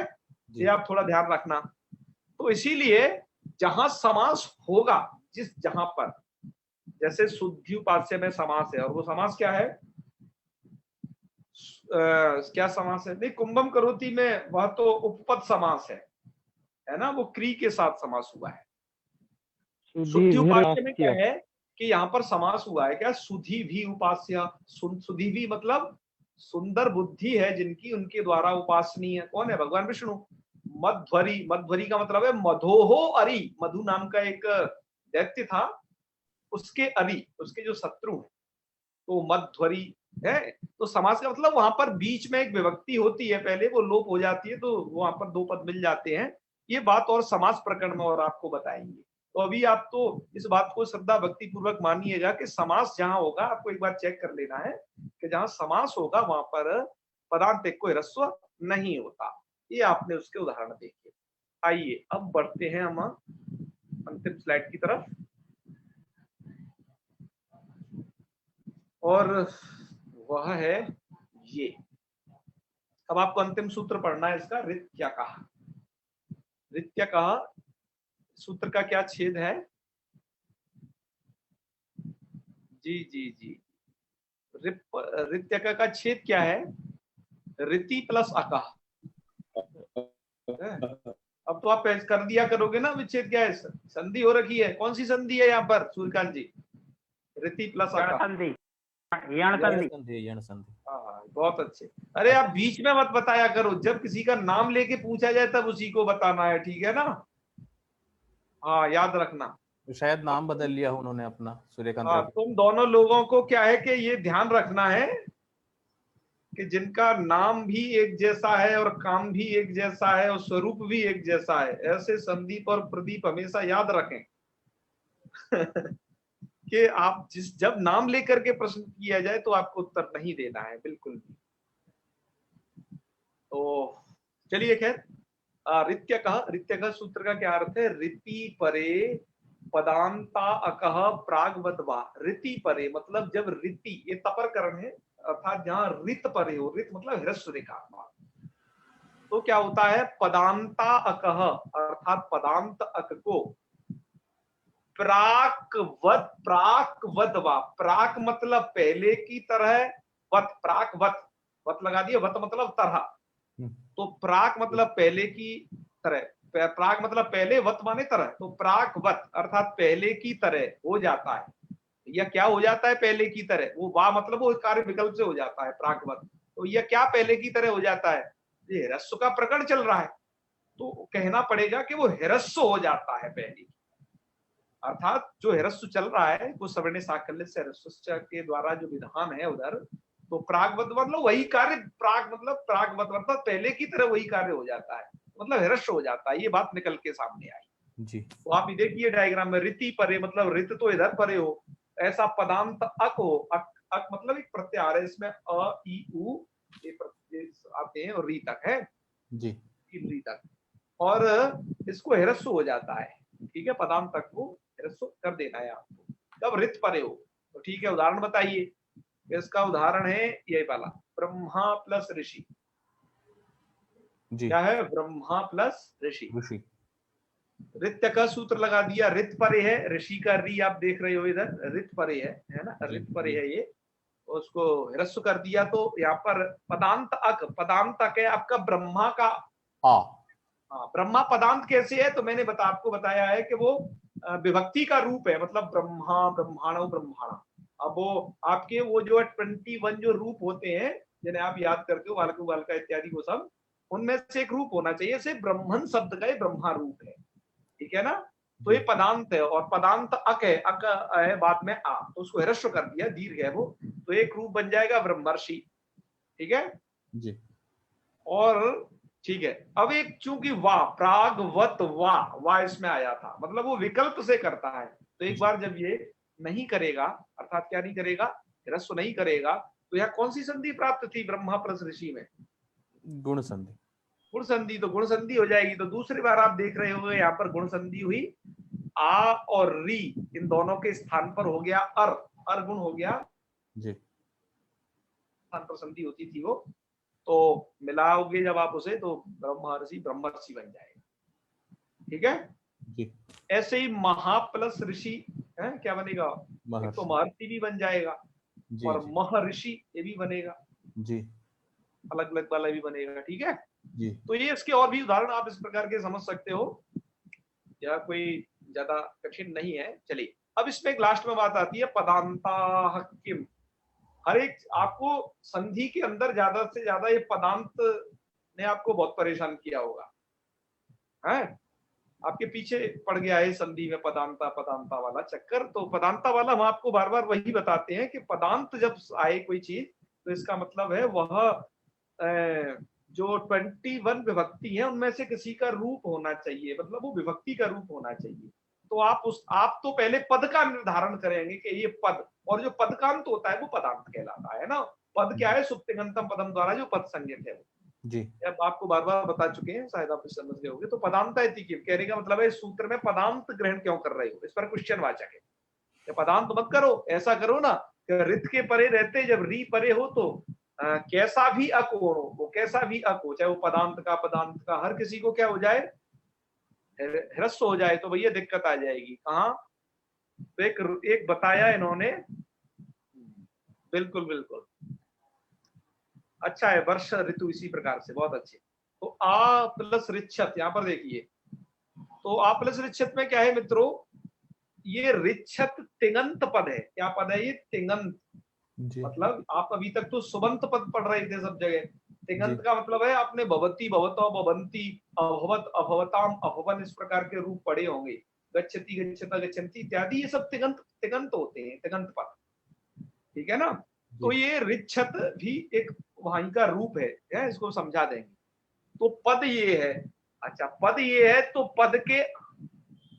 ये आप थोड़ा ध्यान रखना। तो इसीलिए जहां समास होगा, जहां पर जैसे शुद्धि उपास्य में समास है, और वो समास क्या है? क्या समास है? नहीं, कुंभम करोति में वह तो उपपद समास है ना, वो क्री के साथ समास हुआ है। शुद्धि उपास्य में क्या है कि यहाँ पर समास हुआ है क्या? सुधी भी उपास्य। सुधी भी मतलब सुंदर बुद्धि है जिनकी, उनके द्वारा उपासनीय है। कौन है? भगवान विष्णु। मध्वरी, मध्वरी का मतलब है मधोहो अरि। मधु नाम का एक दैत्य था, उसके अरि, उसके जो शत्रु है, तो मध्वरी है। तो समास का मतलब वहां पर बीच में एक विभक्ति होती है, पहले वो लोप हो जाती है, तो वहां पर दो पद मिल जाते हैं। ये बात और समास प्रकरण में और आपको बताएंगे। तो अभी आप तो इस बात को श्रद्धा भक्ति पूर्वक मानिएगा कि समास जहां होगा, आपको एक बार चेक कर लेना है कि जहां समास होगा वहां पर पदांतिक को ह्रस्व नहीं होता। ये आपने उसके उदाहरण देखे। आइए अब बढ़ते हैं हम अंतिम स्लाइड की तरफ, और वह है ये। अब आपको अंतिम सूत्र पढ़ना है इसका। रित्या कहा, रित्या कहा सूत्र का क्या छेद है? जी जी जी, रित्या का छेद क्या है? रिति प्लस अका। अब तो आप कर दिया करोगे ना विच्छेद क्या है? संधि हो रखी है। कौन सी संधि है यहाँ पर सूर्यकांत जी? रिति प्लस अका, यण संधि। हाँ, बहुत अच्छे। अरे आप बीच में मत बताया करो, जब किसी का नाम लेके पूछा जाए तब उसी को बताना है, ठीक है ना। हाँ, याद रखना। तो शायद नाम बदल लिया उन्होंने अपना, सूर्यकांत। हाँ, तुम दोनों लोगों को क्या है कि ये ध्यान रखना है कि जिनका नाम भी एक जैसा है और काम भी एक जैसा है और स्वरूप भी एक जैसा है, ऐसे संदीप और प्रदीप हमेशा याद रखें कि आप जब नाम लेकर के प्रश्न किया जाए तो आपको उत्तर नहीं देना है बिल्कुल भी। तो चलिए खैर, रित्यकः सूत्र का क्या अर्थ है? ऋति परे पदांता अकह प्रागवद्वा। ऋति परे मतलब जब ऋति, ये तपरकरण है, अर्थात जहां रित परे हो, रित मतलब ह्रस्व रेखा, तो क्या होता है? पदांता अकह अर्थात पदांत अक को प्राकवद्वा। प्राक मतलब पहले की तरह, वत प्राकवत, वत लगा दिया, वत मतलब तरह, तो प्राक मतलब पहले की तरह, प्राक मतलब पहले, वत माने तरह, तो प्राकवत अर्थात पहले की तरह हो जाता है। यह क्या हो जाता है? पहले की तरह। वो वा मतलब वो कार्य विकल्प से हो जाता है प्राकवत, तो यह क्या पहले की तरह हो जाता है? ये ह्रस्व का प्रकरण चल रहा है, तो कहना पड़ेगा कि वो ह्रस्व हो जाता है पहले, अर्थात जो ह्रस्व चल रहा है वो सवर्णे साकल्य से ह्रस्व के द्वारा जो विधान है उधर, तो प्रागवत मतलब वही कार्य, प्राग मतलब प्रागवत मतलब पहले की तरह वही कार्य हो जाता है, मतलब ह्रस्व हो जाता है। ये बात निकल के सामने आई जी। तो आप ये देखिए डायग्राम में, ऋति परे मतलब रित तो इधर परे हो, ऐसा पदांत अक हो, अक मतलब एक प्रत्याहार है, इसमें अ ई उ ये प्रत्यय आते हैं और री तक है जी, री तक, और इसको ह्रस्व हो जाता है। ठीक है, पदांत तक को ह्रस्व कर देना है आपको, कब रित परे हो। तो ठीक है, उदाहरण बताइए। इसका उदाहरण है यही वाला, ब्रह्मा प्लस ऋषि। जी, क्या है? ब्रह्मा प्लस ऋषि। ऋषि। रित्य का सूत्र लगा दिया, रित परे है, ऋषि का री आप देख रहे हो इधर, रित परे है ना, जी, रित परे जी। है ये, उसको ह्रस्व कर दिया, तो यहाँ पर पदांत अक, पदांत अक है आपका ब्रह्मा का आ। हाँ, ब्रह्मा पदांत कैसे है? तो मैंने आपको बताया है कि वो विभक्ति का रूप है, मतलब ब्रह्मा, ब्रह्माणो, ब्रह्माणा। अब वो आपके वो जो 21 जो रूप होते हैं जिन्हें आप याद करते हो, वालकु वालका इत्यादि, वो सब उनमें से एक रूप होना चाहिए, से ब्रह्मन शब्द का ये ब्रह्मा रूप है। ठीक है ना, तो ये पदांत है, और पदांत अक है, अक है बाद में आ, तो उसको ह्रस्व कर दिया, दीर्घ है वो, तो एक रूप बन जाएगा ब्रह्मर्षि। ठीक है जी, और ठीक है, अब एक चूंकि वाह, प्रागवत वाह इसमें आया था, मतलब वो विकल्प से करता है, तो एक बार जब ये नहीं करेगा, अर्थात क्या नहीं करेगा? ह्रस्व नहीं करेगा, तो यहाँ कौन सी संधि प्राप्त थी ब्रह्मा प्लस ऋषि में? गुण संधि। गुण संधि, तो गुण संधि हो जाएगी। तो दूसरी बार आप देख रहे होंगे यहाँ पर गुण संधि हुई, आ और री इन दोनों के स्थान पर हो गया अर गुण हो गया, जी, स्थान पर संधि होती थी वो, तो मिलाओगे जब आप उसे, तो ब्रह्मर्षि ब्रह्मर्षि बन जाएगा। ठीक है, जी, ऐसे ही महा प्लस ऋषि है, क्या बनेगा? एक तो महर्षि भी बन जाएगा, जी, और जी, महर्षि ये भी बनेगा, जी, अलग अलग वाला भी बनेगा। ठीक है, जी, तो ये इसके और भी उदाहरण आप इस प्रकार के समझ सकते हो, या कोई ज्यादा कठिन नहीं है। चलिए, अब इसमें एक लास्ट में बात आती है, पदांता किम। हर एक आपको संधि के अंदर ज्यादा से ज्यादा ये पदांत ने आपको बहुत परेशान किया होगा, है आपके पीछे पड़ गया है संधि में, पदांता वाला चक्कर। तो पदांता वाला हम आपको बार बार वही बताते हैं कि पदांत जब आए कोई चीज, तो इसका मतलब है वह जो 21 विभक्ति है उनमें से किसी का रूप होना चाहिए, मतलब वो विभक्ति का रूप होना चाहिए। तो आप तो पहले पद का निर्धारण करेंगे कि ये पद, और जो पदकांत होता है वो पदांत कहलाता है ना। पद क्या है? सुप्तिगंतम पदम द्वारा जो पद संज्ञक है वो। जी, अब आपको बार बार बता चुके हैं, शायद आप समझ गए होंगे। तो पदांत कहने का मतलब है, इस सूत्र में पदांत ग्रहण क्यों कर रहे हो, इस पर क्वेश्चन वाचक है। पदांत मत करो, ऐसा करो ना रित के परे रहते जब री परे हो, तो कैसा भी अक हो, वो कैसा भी अक हो, चाहे वो पदांत का हर किसी को क्या हो जाए? ह्रस्व हो जाए, तो भैया दिक्कत आ जाएगी। कहाँ? तो एक बताया इन्होंने, बिल्कुल बिल्कुल अच्छा है, वर्ष ऋतु इसी प्रकार से, बहुत अच्छे। तो आ प्लस ऋक्षत, यहाँ पर देखिए, तो आ प्लस ऋक्षत में क्या है मित्रों? ये ऋक्षत तिङंत पद है। क्या पद है ये? तिङंत। मतलब आप अभी तक तो सुबंत पद पढ़ रहे थे सब जगह, तिङंत का मतलब है आपने भवती, भवतो, भवंती, अभवत, अभवताम, अभवन इस प्रकार के रूप पढ़े होंगे, गच्छति, गच्छता, गच्छन्ति इत्यादि, ये सब तिङंत होते हैं, तिङंत पद। ठीक है ना, तो ये ऋक्षत भी एक वहीं का रूप है, इसको समझा देंगे। तो पद ये है, अच्छा पद ये है, तो पद के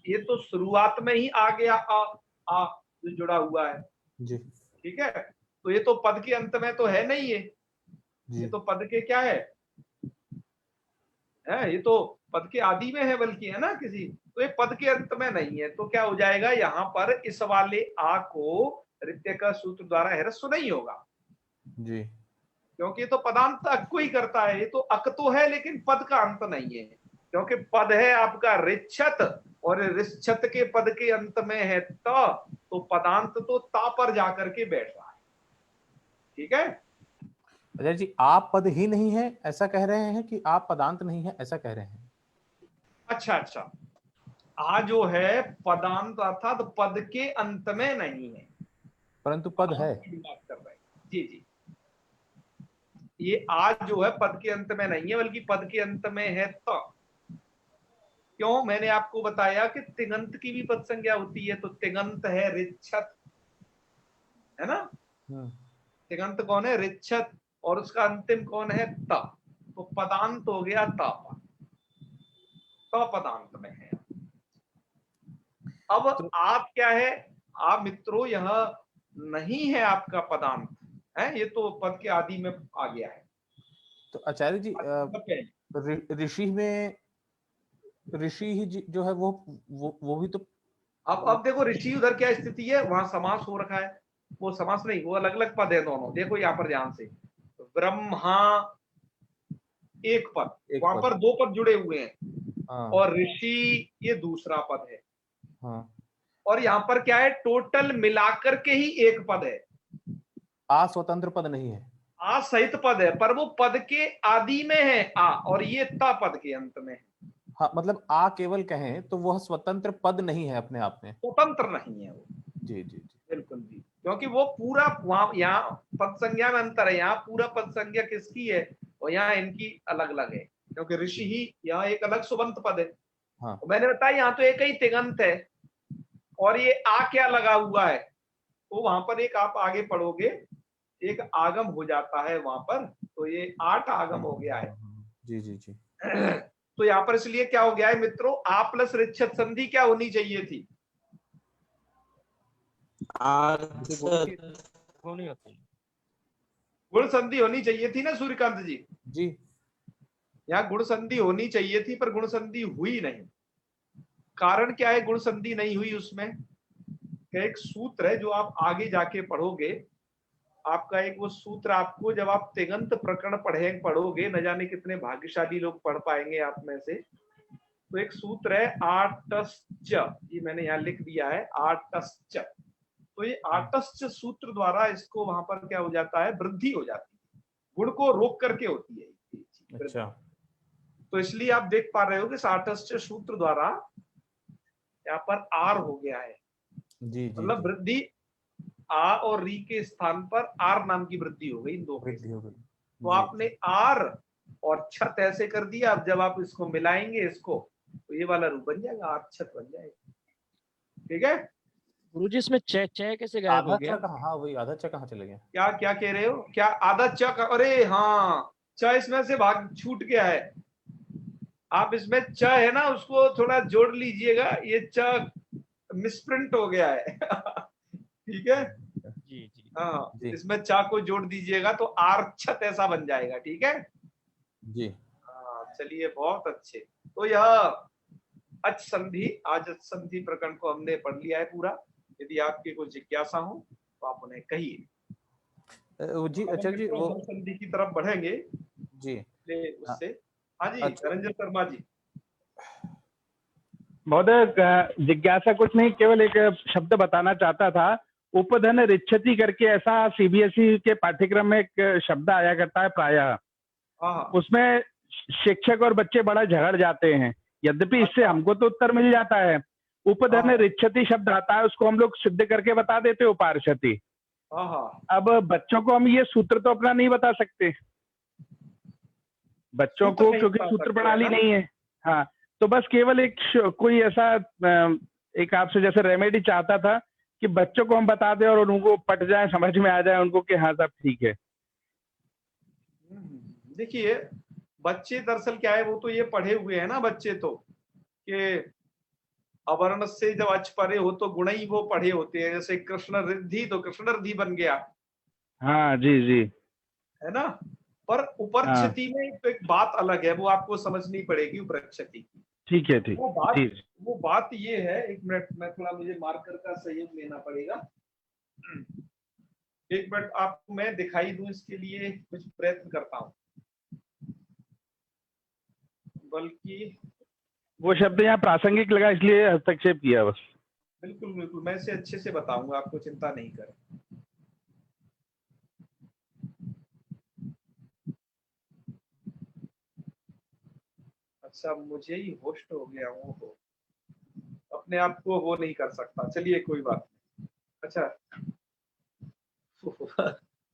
ये तो शुरुआत में ही आ गया आ जो जुड़ा हुआ है जी। ठीक है, तो ये तो पद के अंत में तो है नहीं, ये तो पद के क्या है है, ये तो पद के आदि में है बल्कि, है ना किसी, तो ये पद के अंत में नहीं है। तो क्या हो जाएगा यहाँ पर, इस वाले आ को रित्य का सूत्र द्वारा ह्रस्व नहीं होगा जी, क्योंकि ये तो पदांत अक को ही करता है। ये तो अक तो है लेकिन पद का अंत नहीं है, क्योंकि पद है आपका ऋच्छत और ऋच्छत के पद के अंत में है त, तो पदांत तो ता पर जाकर के बैठ रहा है। ठीक है, आचार्य जी आप पद ही नहीं है ऐसा कह रहे हैं कि आप पदांत नहीं है ऐसा कह रहे हैं? अच्छा अच्छा, आ जो है पदांत अर्थात पद के अंत में नहीं है, परंतु पद है। बात कर रहे हैं जी जी। ये आ जो है पद के अंत में नहीं है बल्कि पद के अंत में है तो। क्यों, मैंने आपको बताया कि तिङंत की भी पद संज्ञा होती है, तो तिङंत है ऋच्छत, है ना। तिङंत कौन है, ऋच्छत, और उसका अंतिम कौन है, त, तो पदांत हो गया ता पर, तो पदांत में है। अब आप क्या है, आप मित्रों यह नहीं है आपका पदांत है, ये तो पद के आदि में आ गया है। तो आचार्य जी ऋषि में ऋषि ही जो है वो भी तो, अब देखो ऋषि उधर क्या स्थिति है, वहां समास हो रखा है, वो समास नहीं, वो अलग अलग पद है दोनों। देखो यहाँ पर ध्यान से, ब्रह्मा एक पद, वहां पर दो पद जुड़े हुए हैं, और ऋषि ये दूसरा पद है। हाँ। और यहाँ पर क्या है, टोटल मिलाकर के ही एक पद है, आ स्वतंत्र पद नहीं है, आ सहित पद है, पर वो पद के आदि में है आ, और ये ता पद के अंत में है। हाँ, मतलब आ केवल कहें तो वह स्वतंत्र पद नहीं है अपने आप में, स्वतंत्र नहीं है वो। जी जी जी, बिल्कुल जी, क्योंकि वो पूरा वहां, यहाँ पद संज्ञा में अंतर है, यहाँ पूरा पद संज्ञा किसकी है, और यहाँ इनकी अलग अलग है, क्योंकि ऋषि ही यहाँ एक अलग सुबंत पद है। हाँ। मैंने बताया यहाँ तो एक ही तिङंत है, और ये आ क्या लगा हुआ है, तो वहां पर एक आप आगे पढ़ोगे एक आगम हो जाता है वहां पर, तो ये 8 आगम हो गया है। जी जी जी। तो यहाँ पर इसलिए क्या हो गया है मित्रों, आ प्लस ऋच्छत संधि क्या होनी चाहिए थी, गुण संधि होनी चाहिए थी ना सूर्यकांत जी। जी, यहाँ गुण संधि होनी चाहिए थी, पर गुण संधि हुई नहीं। कारण क्या है गुण संधि नहीं हुई उसमें, एक सूत्र है जो आप आगे जाके पढ़ोगे, आपका एक वो सूत्र आपको जब आप तिङंत प्रकरण पढ़ोगे, न जाने कितने भाग्यशाली लोग पढ़ पाएंगे आप में से, तो एक सूत्र है आटश्च, ये मैंने यहाँ लिख दिया है आटश्च। तो ये आटश्च सूत्र द्वारा इसको वहां पर क्या हो जाता है, वृद्धि हो जाती है, गुण को रोक करके होती है। अच्छा, तो इसलिए आप देख पा रहे हो कि इस आटश्च सूत्र द्वारा यहाँ पर आर हो गया है, जी, मतलब वृद्धि आ और री के स्थान पर आर नाम की वृद्धि हो गई, इन दो वृद्धि हो गई। तो आपने आर और छत ऐसे कर दिया। अब जब आप इसको मिलाएंगे इसको, तो ये वाला रूप बन जाएगा, आर छत बन जाएगा। ठीक है गुरुजी, इसमें च कैसे गायब हो गया? हाँ वही आधा च कहाँ चले गया? क्या क्या कह रहे हो, क्या आधा च, अरे हाँ च इसमें से भाग छूट गया है। आप इसमें च है ना, उसको थोड़ा जोड़ लीजिएगा, ये च मिसप्रिंट हो गया है। ठीक है जी जी, हाँ, इसमें चा को जोड़ दीजिएगा तो आर छत ऐसा बन जाएगा। ठीक है जी, हाँ, चलिए बहुत अच्छे। तो यह अच संधि, आज अच संधि प्रकरण को हमने पढ़ लिया है पूरा। यदि आपकी कोई जिज्ञासा हो तो आप उन्हें कहिए। जी अच्छा जी, वो संधि की तरफ बढ़ेंगे जी उससे। हाँ जी, अच्छा। रंजन शर्मा जी। महोदय जिज्ञासा कुछ नहीं, केवल एक शब्द बताना चाहता था, उपधन ऋच्छति करके ऐसा सीबीएसई के पाठ्यक्रम में एक शब्द आया करता है प्रायः, उसमें शिक्षक और बच्चे बड़ा झगड़ जाते हैं, यद्यपि इससे हमको तो उत्तर मिल जाता है। उपधन ऋच्छति शब्द आता है, उसको हम लोग सिद्ध करके बता देते उपार्षति। अब बच्चों को हम ये सूत्र तो अपना नहीं बता सकते, बच्चों को, क्योंकि सूत्र प्रणाली नहीं है। हाँ, तो बस केवल एक कोई ऐसा एक आपसे जैसे रेमेडी चाहता था कि बच्चों को हम बता दें और उनको पट जाए, समझ में आ जाए उनको कि हाँ साहब ठीक है। देखिए बच्चे दरअसल क्या है, वो तो ये पढ़े हुए हैं ना बच्चे, तो कि अवर्ण से जब अच परे हो तो गुण ही वो पढ़े होते हैं। जैसे कृष्ण रिद्धि, तो कृष्ण रिद्धि बन गया। हाँ जी जी, है ना। पर उपरक्षति में एक बात अलग है, वो आपको समझनी पड़ेगी उपरक्षति की। ठीक है, ठीक। वो बात ये है, एक मिनट, मैं थोड़ा, मुझे मार्कर का सहयोग लेना पड़ेगा। एक मिनट, आपको मैं दिखाई दूं, इसके लिए कुछ प्रयत्न करता हूं, बल्कि वो शब्द यहाँ प्रासंगिक लगा इसलिए हस्तक्षेप किया बस। बिल्कुल बिल्कुल, मैं इसे अच्छे से बताऊंगा, आपको चिंता नहीं करें। अच्छा, मुझे ही होस्ट हो गया हूँ, वो अपने आप को वो नहीं कर सकता, चलिए कोई बात नहीं। अच्छा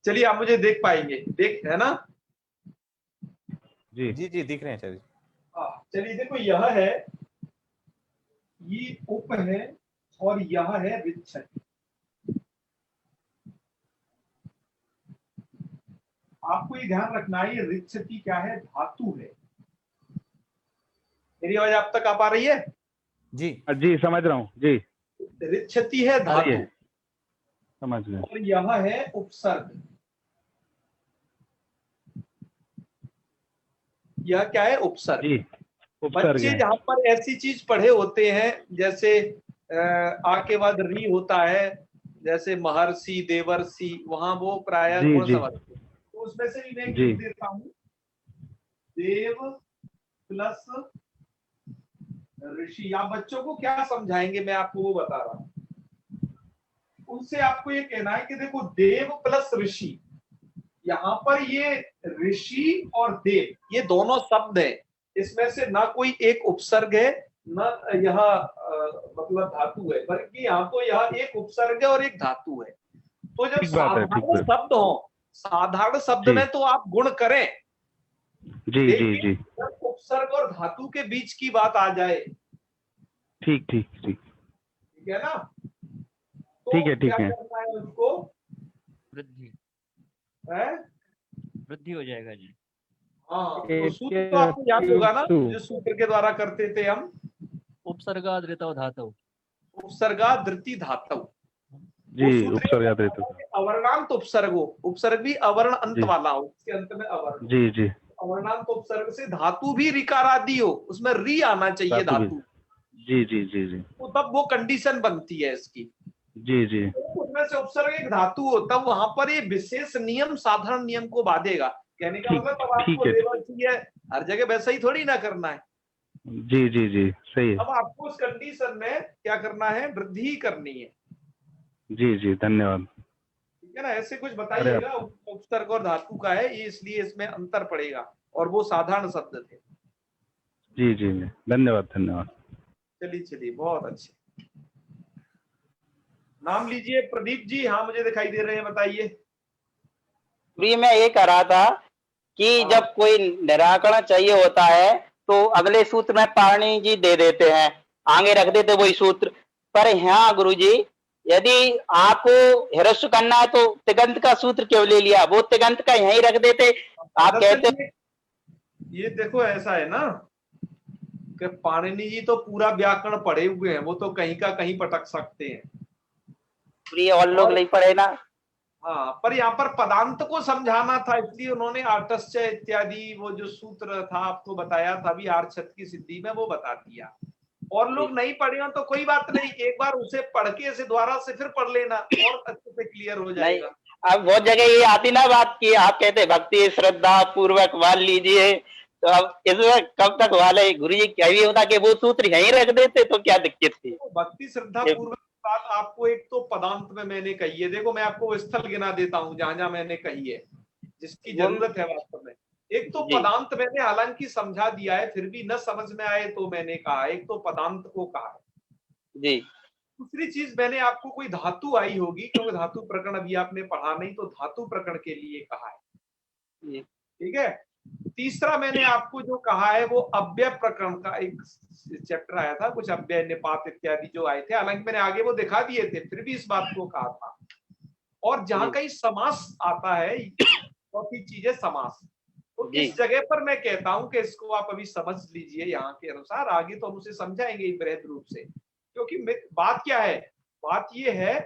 चलिए, आप मुझे देख पाएंगे, देख, है ना? जी जी जी, दिख रहे हैं आचार्य जी। चलिए देखो, यह है, ये उप है और यह है विच्छति। आपको ये ध्यान रखना है, ये रिच्छति क्या है? धातु है। मेरी आवाज आप तक आ पा रही है? जी जी, समझ रहा हूँ जी। रिच्छति है धातु, समझ गए। और यह है उपसर्ग। यह क्या है? उपसर्ग। जी, उपसर्ग बच्चे है। जहां पर ऐसी चीज पढ़े होते हैं, जैसे आ के बाद री होता है, जैसे महर्षि, देवर्षि, वहां वो प्रायः जी, गुण जी। समझते हैं। तो उसमें से भी मैं जी। लिख देता हूं, देव प्लस ऋषि। आप बच्चों को क्या समझाएंगे, मैं आपको वो बता रहा हूं। उनसे आपको ये कहना है कि देखो, देव प्लस ऋषि, यहाँ पर ये ऋषि और देव, ये दोनों शब्द है, इसमें से ना कोई एक उपसर्ग है, ना यह मतलब धातु है, बल्कि यहाँ तो यह एक उपसर्ग है और एक धातु है। तो जब साधारण शब्द हो, साधारण शब्द में तो आप गुण करें, जी जी जी, जब उपसर्ग और धातु के बीच की बात आ जाए, ठीक ठीक ठीक, ठीक है ना? तो ठीक है, ठीक क्या है। करना है उसको? वृद्धि है? वृद्धि हो जाएगा जी। हाँ, तो सूत्र तो आपको याद होगा ना, जो सूत्र के द्वारा करते थे हम, उपसर्गाद ऋतौ धातु, उपसर्गाद धृति धातु। जी, उपसर्गाद ऋतु, अवर्णांत उपसर्ग हो, उपसर्ग भी अवर्ण अंत वाला हो, इसके अंत में अवर्ण। जी जी, अवर्णांत उपसर्ग से धातु भी ऋकार आदि हो, उसमें री आना चाहिए धातु। जी जी जी जी, तो तब वो कंडीशन बनती है इसकी। जी जी, उसमें से उपसर्ग एक धातु हो, तब वहां पर ये विशेष नियम साधारण नियम को बांधेगा। कहने का मतलब, अब आपको देवर्षि है, हर जगह वैसा ही थोड़ी ना करना है। जी जी जी, सही है। अब आपको उस कंडीशन में क्या करना है? वृद्धि करनी है। जी जी, धन्यवाद। ठीक है ना? ऐसे कुछ बताइएगा, उपसर्ग और धातु का है ये, इसलिए इसमें अंतर पड़ेगा, और वो साधारण शब्द थे। जी जी, धन्यवाद धन्यवाद। चलिए चलिए, बहुत अच्छे। नाम लीजिए प्रदीप जी। हाँ, मुझे दिखाई दे रहे हैं, बताइए। मैं ये कह रहा था कि जब कोई निराकरण चाहिए होता है तो अगले सूत्र में पाणिनि जी दे देते हैं, आगे रख देते वही सूत्र। पर यहाँ गुरुजी, यदि आपको ह्रस्व करना है तो तिगंत का सूत्र क्यों ले लिया? वो तिगंत का यहीं रख देते। आप कहते, ये देखो, ऐसा है ना कि पाणिनि जी तो पूरा व्याकरण पढ़े हुए हैं, वो तो कहीं का कहीं पटक सकते हैं, और लोग नहीं पढ़े ना। हाँ, पर यहाँ पर पदांत को समझाना था, इसलिए उन्होंने आर्तस्य इत्यादि वो जो सूत्र था आपको बताया था अभी आर्छत की सिद्धि में, वो बता दिया। और लोग नहीं पढ़े हो तो कोई बात नहीं, एक बार उसे पढ़ के इसे दोबारा से फिर पढ़ लेना, और अच्छे से क्लियर हो जाएगा। अब बहुत जगह ये आती ना बात की, आप कहते भक्ति श्रद्धा पूर्वक मान लीजिए, तो अब इसमें कब तक वाले गुरु जी क्या भी होता कि वो सूत्र यहीं रख देते तो क्या दिक्कत थी? तो भक्ति श्रद्धा पूर्वक बात आपको एक तो पदांत में मैंने कही है। देखो, मैं आपको स्थल गिना देता हूँ जहां जहां मैंने कही है, जिसकी जरूरत है वास्तव में। एक तो पदांत मैंने हालांकि समझा दिया है, फिर भी न समझ में आए तो मैंने कहा, एक तो पदांत को कहा है जी। दूसरी चीज मैंने आपको कोई धातु आई होगी, क्योंकि धातु प्रकरण अभी आपने पढ़ा नहीं, तो धातु प्रकरण के लिए कहा है, ठीक है। तीसरा मैंने आपको जो कहा है वो अव्यय प्रकरण का एक चैप्टर आया था, कुछ अव्यय निपात इत्यादि जो आए थे, हालांकि मैंने आगे वो दिखा दिए थे, फिर भी इस बात को कहा था। और जहां कहीं समास आता है, चौथी चीज है समास। तो इस जगह पर मैं कहता हूं कि इसको आप अभी समझ लीजिए यहाँ के अनुसार, आगे तो हम उसे समझाएंगे बृहद रूप से। क्योंकि बात क्या है? बात ये है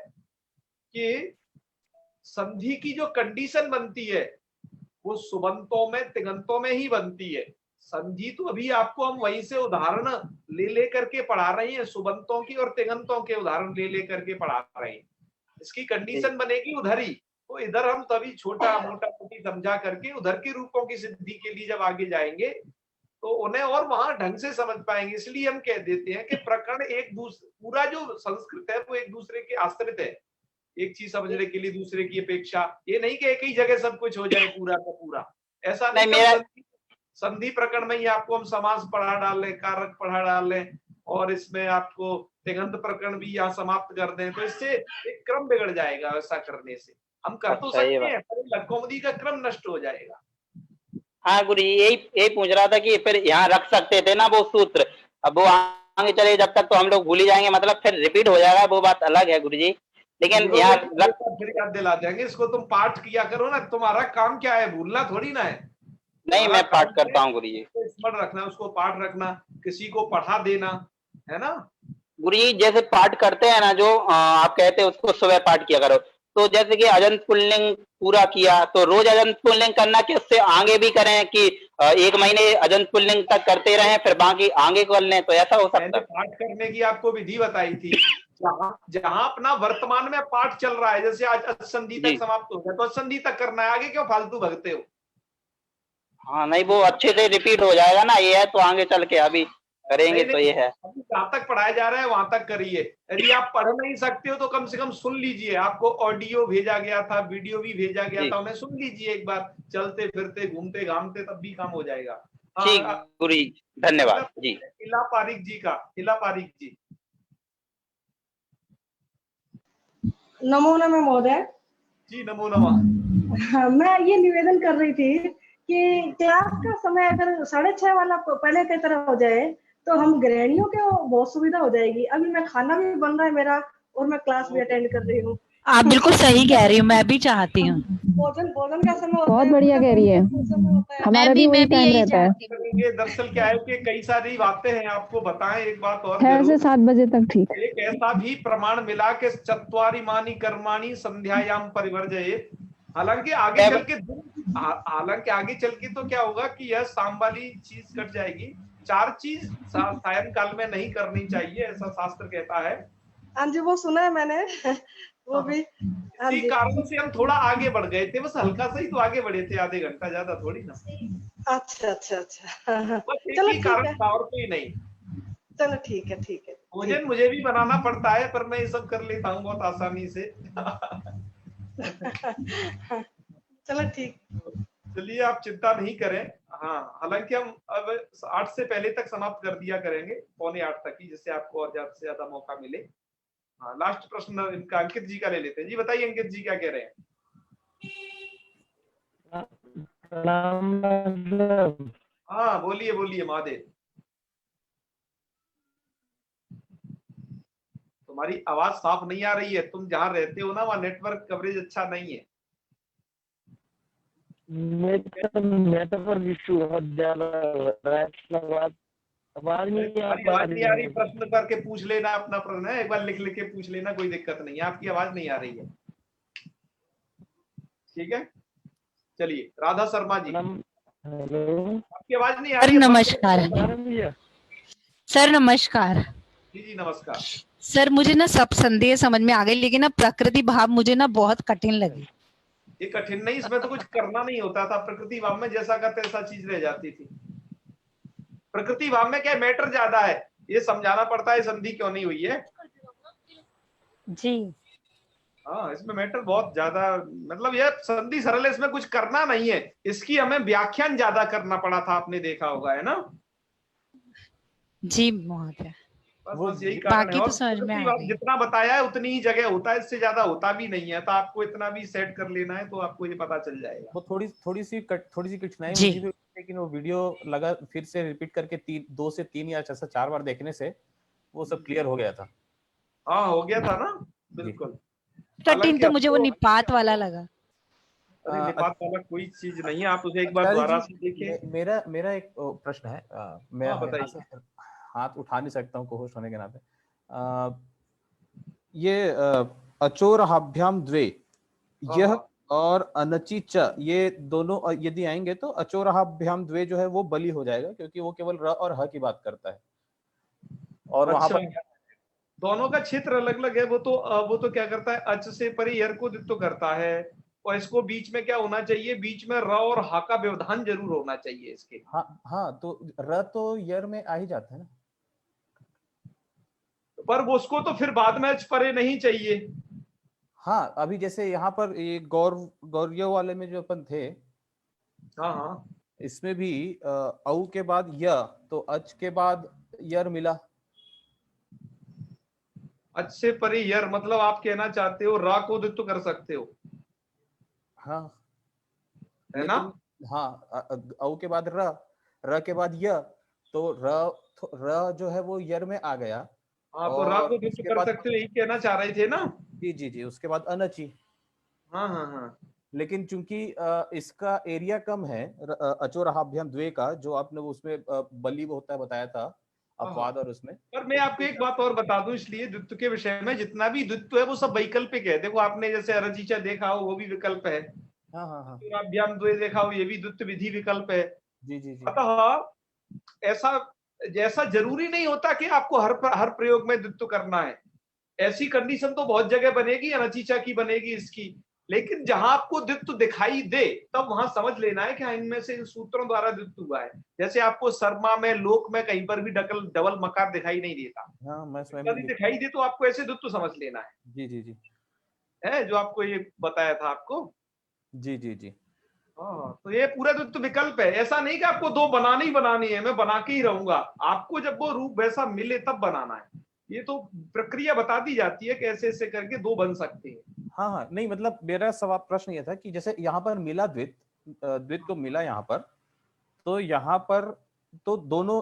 कि संधि की जो कंडीशन बनती है वो सुबंतों में तिगंतों में ही बनती है। संधि तो अभी आपको हम वहीं से उदाहरण ले करके पढ़ा रहे हैं, सुबंतों की और तिगंतों के उदाहरण ले करके पढ़ा रहे हैं। इसकी कंडीशन बनेगी उधर ही, तो इधर हम तभी छोटा मोटा मोटी समझा करके उधर के रूपों की सिद्धि के लिए जब आगे जाएंगे तो उन्हें और वहां ढंग से समझ पाएंगे। इसलिए हम कह देते हैं कि प्रकरण एक दूसरे, पूरा जो संस्कृत है वो एक दूसरे के आश्रित है। एक चीज समझने के लिए दूसरे की अपेक्षा, ये नहीं कि एक ही जगह सब कुछ हो जाए पूरा का पूरा, ऐसा नहीं। मेरा संधि प्रकरण में ही आपको हम समास पढ़ा डाल लें, कारक पढ़ा डाल लें, और इसमें आपको तिगंत प्रकरण भी यहाँ समाप्त कर दें, तो इससे एक क्रम बिगड़ जाएगा। ऐसा करने से हम कर तो सकते हैं, पर लघुमती का क्रम नष्ट हो जाएगा। हाँ गुरु जी, यही पूछ रहा था कि फिर यहाँ रख सकते थे ना वो सूत्र, अब वो आगे चले जब तक तो हम लोग भूल ही जाएंगे, मतलब फिर रिपीट हो जाएगा, वो बात अलग है गुरु जी। लेकिन यहाँ फिर याद दिला देंगे, इसको तुम पाठ किया करो ना, तुम्हारा काम क्या है, भूलना थोड़ी ना है। नहीं, मैं पाठ करता हूँ गुरु जी। स्मरण रखना, उसको पाठ रखना, किसी को पढ़ा देना, है ना गुरु जी। जैसे पाठ करते हैं ना, जो आप कहते हैं उसको सुबह पाठ किया करो, तो जैसे कि अजंत पुल्लिंग पूरा किया तो रोज अजंत पुल्लिंग करना, कि उससे आगे भी करें कि 1 महीने अजंत पुल्लिंग तक करते रहें फिर बाकी आगे कर लें, तो ऐसा हो सकता है? पाठ करने की आपको विधि बताई थी, जहां अपना वर्तमान में पाठ चल रहा है, जैसे आज संधि तक समाप्त हो गया तो संधि तक करना है, आगे क्यों फालतू भगते हो। हाँ नहीं, वो अच्छे से रिपीट हो जाएगा ना, ये है तो आगे चल के अभी करेंगे तो ये है। जहां तक पढ़ाया जा रहा है वहां तक करिए। यदि आप पढ़ नहीं सकते हो तो कम से कम सुन लीजिए, आपको ऑडियो भेजा गया था, वीडियो भी भेजा गया था, उन्हें सुन लीजिए एक बार, चलते फिरते घूमते घामते, तब भी काम हो जाएगा। ठीक गुरु जी, धन्यवाद जी। हिला पारिक जी का, हिला पारिक जी। नमो नमः महोदय जी, नमो नमः। मैं ये निवेदन कर रही थी कि क्लास का समय अगर 6:30 वाला पहले की तरह हो जाए तो हम गृहिणियों को बहुत सुविधा हो जाएगी। अभी मैं खाना भी बन रहा है मेरा और मैं क्लास भी अटेंड कर रही हूँ। आप बिल्कुल सही कह रही हूँ, मैं भी चाहती हूँ। भोजन का समय बहुत बढ़िया कह रही है, हमारा भी वही टाइम रहता है। दरअसल क्या है कि कई सारी बातें हैं, आपको बताएं एक बात और, 6 से 7 बजे तक ठीक। एक ऐसा भी प्रमाण मिला कि चत्वारिमानी कर्माणि संध्यायाम परिवर्जयेत्। हालांकि आगे चल के तो क्या होगा कि यह शाम वाली चीज कट जाएगी, 4 चीज सायंकाल में नहीं करनी चाहिए, ऐसा शास्त्र कहता है। हाँ जी, वो सुना है मैंने, वो भी। इसी कारण से हम थोड़ा आगे बढ़ गए थे, बस हल्का सा ही तो आगे बढ़े थे, आधे घंटा, ज्यादा थोड़ी ना। अच्छा। चलो कारण था और कोई नहीं। चलो ठीक है। भोजन मुझे भी बनाना पड़ता है, पर मैं ये सब कर लेता हूँ बहुत आसानी से। चलो ठीक, चलिए आप चिंता नहीं करें। हाँ, हालांकि हम अब 8 से पहले तक समाप्त कर दिया करेंगे, 7:45 तक ही, जिससे आपको और ज्यादा से ज्यादा मौका मिले। हाँ, लास्ट प्रश्न इनका अंकित जी का ले लेते हैं। जी बताइए अंकित जी क्या कह रहे हैं। हाँ बोलिए महादेव। तुम्हारी आवाज साफ नहीं आ रही है, तुम जहाँ रहते हो ना वहाँ नेटवर्क कवरेज अच्छा नहीं है। नेटवर्क इशू बहुत ज्यादा आवाज नहीं आ रही। प्रश्न करके पूछ लेना अपना प्रश्न है, एक बार लिख के पूछ लेना, कोई दिक्कत नहीं है। आपकी आवाज नहीं आ रही है, ठीक है। चलिए राधा शर्मा जी, आपकी आवाज नहीं आ रही है। नमस्कार सर। नमस्कार जी नमस्कार सर। मुझे ना सब संदेह समझ में आ गई, लेकिन ना प्रकृति भाव मुझे ना बहुत कठिन लगी। ये कठिन नहीं, इसमें तो कुछ करना नहीं होता था। प्रकृति भाव में जैसा करते ऐसा चीज रह जाती थी। प्रकृति भाव में क्या मैटर ज्यादा है, ये समझाना पड़ता है संधि क्यों नहीं हुई है जी। हाँ, इसमें मैटर बहुत ज्यादा, मतलब ये संधि सरल है, इसमें कुछ करना नहीं है, इसकी हमें व्याख्यान ज्यादा करना पड़ा था, आपने देखा होगा, है ना जी महोदय। बस यही कारण है। तो समझ में आ गई। जितना बताया है उतनी ही जगह होता है, इससे ज्यादा होता भी नहीं है, तो आपको इतना भी सेट कर लेना है, तो आपको ये पता चल जाएगा। वो थोड़ी सी कठिनाई मुझे भी, लेकिन वो वीडियो लगा फिर से रिपीट करके 2 से 3 या 4 बार देखने से वो सब क्लियर हो गया था। हाँ हो गया था ना, बिल्कुल। कठिन तो मुझे वो निपात वाला लगा। अरे निपात वाला कोई चीज नहीं है, आप उसे एक बार दोबारा से देखिए। मेरा एक प्रश्न है, मैं हाथ उठा नहीं सकता हूँ को-होस्ट होने के नाते। ये अचोरहाभ्याम द्वे, यह और अनचि च, ये दोनों यदि आएंगे तो अचोरहाभ्याम द्वे जो है वो बलि हो जाएगा, क्योंकि वो केवल र और ह की बात करता है। और वहां पर दोनों का क्षेत्र अलग अलग है। वो तो क्या करता है, अच से परे यर को दित्व करता है, और इसको बीच में क्या होना चाहिए, बीच में र और हा का व्यवधान जरूर होना चाहिए इसके। हाँ हाँ, तो र तो यर में आ ही जाता है ना, पर वो उसको तो फिर बाद में अच परे नहीं चाहिए। हाँ अभी जैसे यहाँ पर ये गौर्य वाले में जो अपन थे, हाँ हाँ, इसमें भी औ के बाद य, तो अच के बाद यर मिला। अच से परे यर मतलब आप कहना चाहते हो रा को दित्व कर सकते हो, हाँ है ना? हाँ, औ के बाद र के बाद य, तो र जो है वो यर में आ गया। हाँ, तो रा को दित्व कर सकते हो, यही कहना चाह रहे थे ना? जी जी जी, उसके बाद अनचि। हाँ हाँ हाँ, लेकिन चूंकि इसका एरिया कम है अचोरहाभ्याम द्वे का, जो आपने उसमें बलि होता है बताया था अपवाद, और उसमें पर मैं आपको एक बात और बता दूं, इसलिए द्वित्व के विषय में जितना भी द्वित्व है वो सब वैकल्पिक है। देखो आपने जैसे अरचीचा देखा हो, वो भी विकल्प है। हाँ हाँ हाँ, अचोरहाभ्याम द्वे देखा हो, ये भी द्वित्व विधि विकल्प है। जी जी जी, अतः जैसा जरूरी नहीं होता कि आपको हर प्रयोग में द्वित्व करना है। ऐसी कंडीशन तो बहुत जगह बनेगी, अनचीचा की बनेगी इसकी, लेकिन जहां आपको द्वित्व दिखाई दे तब वहां समझ लेना है कि हाँ इनमें से इन सूत्रों द्वारा द्वित्व हुआ है। जैसे आपको शर्मा में, लोक में कहीं पर भी डबल मकार दिखाई नहीं देता, हाँ मैं स्वयं यदि दिखाई दे तो आपको ऐसे द्वित्व समझ लेना है। जी जी जी, है जो आपको ये बताया था आपको। जी जी जी, हाँ, तो ये पूरा द्वित्व विकल्प है। ऐसा नहीं कि आपको दो बनानी ही बनानी है, मैं बना के ही रहूंगा। आपको जब वो रूप वैसा मिले तब बनाना है। ये तो प्रक्रिया बता दी जाती है कि ऐसे ऐसे करके दो बन सकते हैं। हाँ हाँ, नहीं मतलब मेरा सवाल प्रश्न ये था कि जैसे यहाँ पर मिला द्वित्व तो मिला यहाँ पर, तो यहाँ पर तो दोनों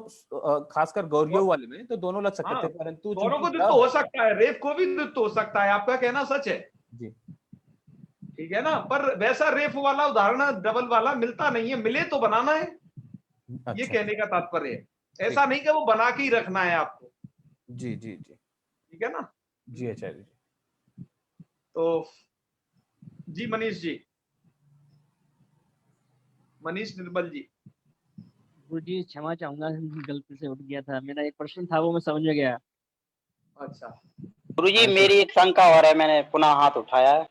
खासकर गौरियों वाले में तो दोनों लग सकते थे, परंतु दोनों को द्वित्व हो सकता है, रेफ को भी द्वित्व हो सकता है, आपका कहना सच है जी, ठीक है ना। पर वैसा रेफ वाला उदाहरण डबल वाला मिलता नहीं है, मिले तो बनाना है। ये कहने का तात्पर्य है, ऐसा नहीं कि वो बना के ही रखना है आपको। जी जी जी, ठीक है ना जी आचार्य जी। तो जी मनीष जी, मनीष निर्मल जी। गुरुजी क्षमा चाहूंगा, गलती से उठ गया था, मेरा एक प्रश्न था वो मैं समझ गया। अच्छा गुरुजी मेरी एक शंका और है, मैंने पुनः हाथ उठाया है।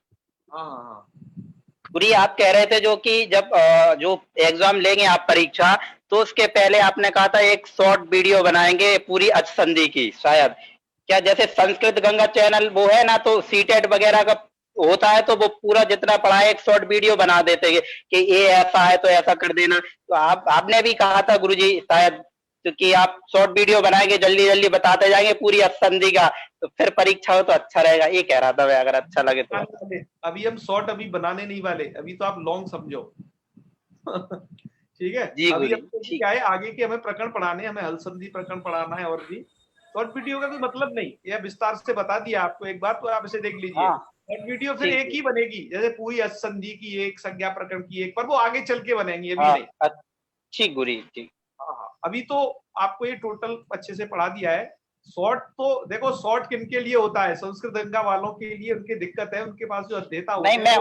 हाँ हाँ, गुरुजी आप कह रहे थे जो कि जब जो एग्जाम लेंगे आप परीक्षा, तो उसके पहले आपने कहा था एक शॉर्ट वीडियो बनाएंगे पूरी अच संधि की, शायद क्या जैसे संस्कृत गंगा चैनल वो है ना, तो सीटेट वगैरह का होता है, तो वो पूरा जितना पढ़ा है एक शॉर्ट वीडियो बना देते हैं कि ये ऐसा है तो ऐसा कर देना। तो आपने भी कहा था गुरुजी शायद, क्योंकि आप शॉर्ट वीडियो बनाएंगे जल्दी जल्दी बताते जाएंगे पूरी अच संधि का, तो फिर परीक्षा हो तो अच्छा रहेगा, ये कह रहा था मैं, अगर अच्छा लगे तो। अभी हम शॉर्ट अभी बनाने नहीं वाले, अभी तो आप लॉन्ग समझो। ठीक है जी अभी गुरुजी, तो क्या है, आगे के हमें प्रकरण पढ़ाने, हमें हल संधि प्रकरण पढ़ाना है, और भी शॉर्ट वीडियो का कोई मतलब नहीं, यह विस्तार से बता दिया आपको एक बार, तो आप इसे देख लीजिए। शॉर्ट वीडियो फिर एक ही बनेगी, जैसे पूरी अच संधि की एक, संज्ञा प्रकरण की एक, पर वो आगे चल के बनेंगी, अभी नहीं। ठीक गुरुजी, ठीक। हाँ, अभी तो आपको ये टोटल अच्छे से पढ़ा दिया है। शॉर्ट तो देखो, शॉर्ट किनके लिए होता है, संस्कृत गंगा वालों के लिए उनकी दिक्कत है, उनके पास जो अध्येता होते हैं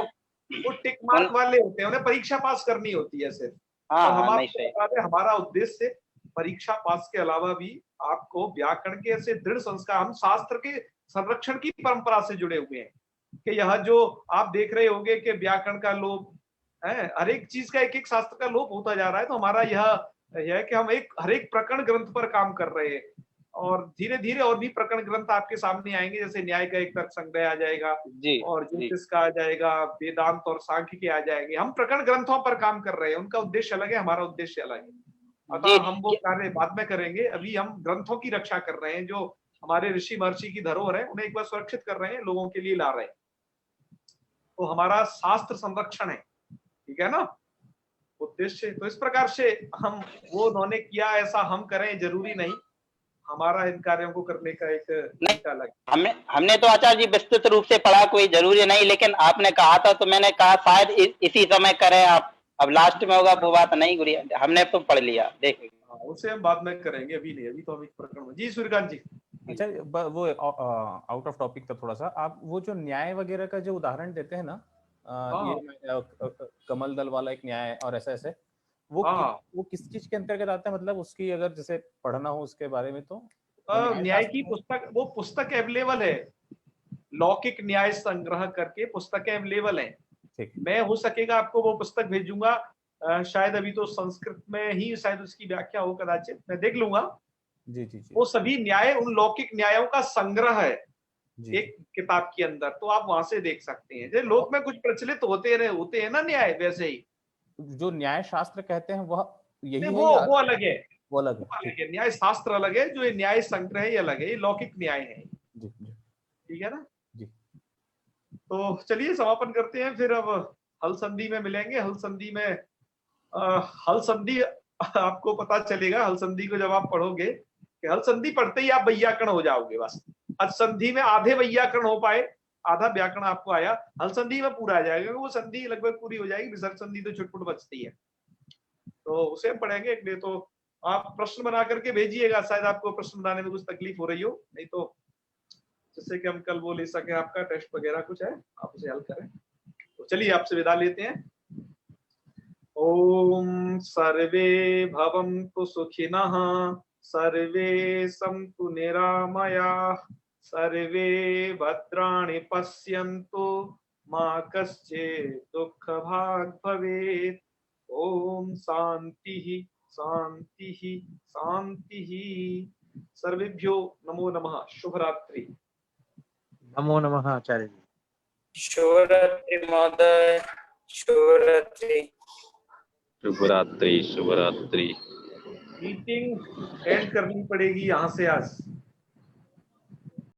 वो टिक मार्क वाले होते हैं, उन्हें परीक्षा पास करनी होती है सिर्फ। और हम आपको बता दें, हमारा उद्देश्य परीक्षा पास के अलावा भी आपको व्याकरण के ऐसे दृढ़ संस्कार, हम शास्त्र के संरक्षण की परंपरा से जुड़े हुए हैं, कि यह जो आप देख रहे होंगे कि व्याकरण का लोप है, हर एक चीज का, एक एक शास्त्र का लोप होता जा रहा है, तो हमारा यह है कि हम हर एक प्रकरण ग्रंथ पर काम कर रहे हैं, और धीरे धीरे और भी प्रकरण ग्रंथ आपके सामने आएंगे, जैसे न्याय का एक तर्क संग्रह आ जाएगा, और ज्योतिष का आ जाएगा, वेदांत और सांख्य के आ जाएंगे। हम प्रकरण ग्रंथों पर काम कर रहे हैं, उनका उद्देश्य अलग है, हमारा उद्देश्य अलग है। अतः हम वो कार्य बाद में करेंगे, अभी हम ग्रंथों की रक्षा कर रहे हैं, जो हमारे ऋषि महर्षि की धरोहर है, उन्हें एक बार सुरक्षित कर रहे हैं, लोगों के लिए ला रहे हैं। तो हमारा शास्त्र संरक्षण है, ठीक है ना उद्देश्य। तो इस प्रकार से हम, वो उन्होंने किया ऐसा हम करें जरूरी नहीं, हमारा इन कार्यों को करने का एक तरीका अलग। हमने तो आचार्य जी विस्तृत रूप से पढ़ा, कोई जरूरी नहीं, लेकिन आपने कहा था तो मैंने कहा शायद इसी समय करें आप, अब लास्ट में होगा वो बात नहीं गुरु, हमने तो पढ़ लिया, देख उसे हम बाद में करेंगे, अभी नहीं, अभी तो हम एक प्रकरण में। जी सूर्यकांत जी। अच्छा वो आउट ऑफ टॉपिक था थोड़ा सा, आप वो जो न्याय वगैरह का जो उदाहरण देते हैं ना, कमल दल वाला एक न्याय है और ऐसे ऐसे वो वो किस चीज के अंतर्गत आता है, मतलब उसकी अगर जैसे पढ़ना हो उसके बारे में तो न्याय की पुस्तक, वो पुस्तक अवेलेबल है, लौकिक न्याय संग्रह करके पुस्तकें अवेलेबल हैं। मैं हो सकेगा आपको वो पुस्तक भेजूंगा, शायद अभी तो संस्कृत में ही शायद उसकी व्याख्या हो, कदाचित मैं देख लूंगा। जी जी जी। वो सभी न्याय उन लौकिक न्यायों का संग्रह है एक किताब के अंदर, तो आप वहां से देख सकते हैं। जैसे लोक में कुछ प्रचलित होते हैं ना न्याय, वैसे ही जो न्याय शास्त्र कहते हैं वह यही है, वो अलग है, वो अलग है। न्याय शास्त्र अलग है, जो ये न्याय संग्रह है ये अलग है, ये लौकिक न्याय है। जी जी ठीक है ना जी। तो चलिए समापन करते हैं, फिर अब हल संधि में मिलेंगे। हल संधि में हल संधि आपको पता चलेगा, हल संधि को जब आप पढ़ोगे कि हल संधि पढ़ते ही आप वैयाकरण हो जाओगे। बस हल संधि में आधे वैयाकरण हो पाए, आधा व्याकरण आपको आया, हल संधि में पूरा आ जाएगा, वो संधि लगभग पूरी हो जाएगी, विसर्ग संधि तो छुटपुट बचती है, तो उसे हम पढ़ेंगे। इसलिए तो आप प्रश्न बना करके भेजिएगा, शायद आपको प्रश्न बनाने में कुछ तकलीफ हो रही हो, नहीं तो जिससे कि हम कल वो ले सके, आपका टेस्ट वगैरह कुछ है आप उसे हल करें। तो चलिए आपसे विदा लेते हैं। ओम सर्वे भवन्तु सुखिनः, सर्वे सन्तु निरामयाः, सर्वे भद्राणि पश्यन्तु, मा कश्चित् दुःखभाग् भवेत्। ओम शांति शांति शांति। सर्वेभ्यो नमो नमः। शुभ रात्रि। नमो नमः आचार्य जी। शुभरात्रि महोदय, शुभरात्रि। शुभरात्रि शुभरात्रि। मीटिंग एंड करनी पड़ेगी यहाँ से आज।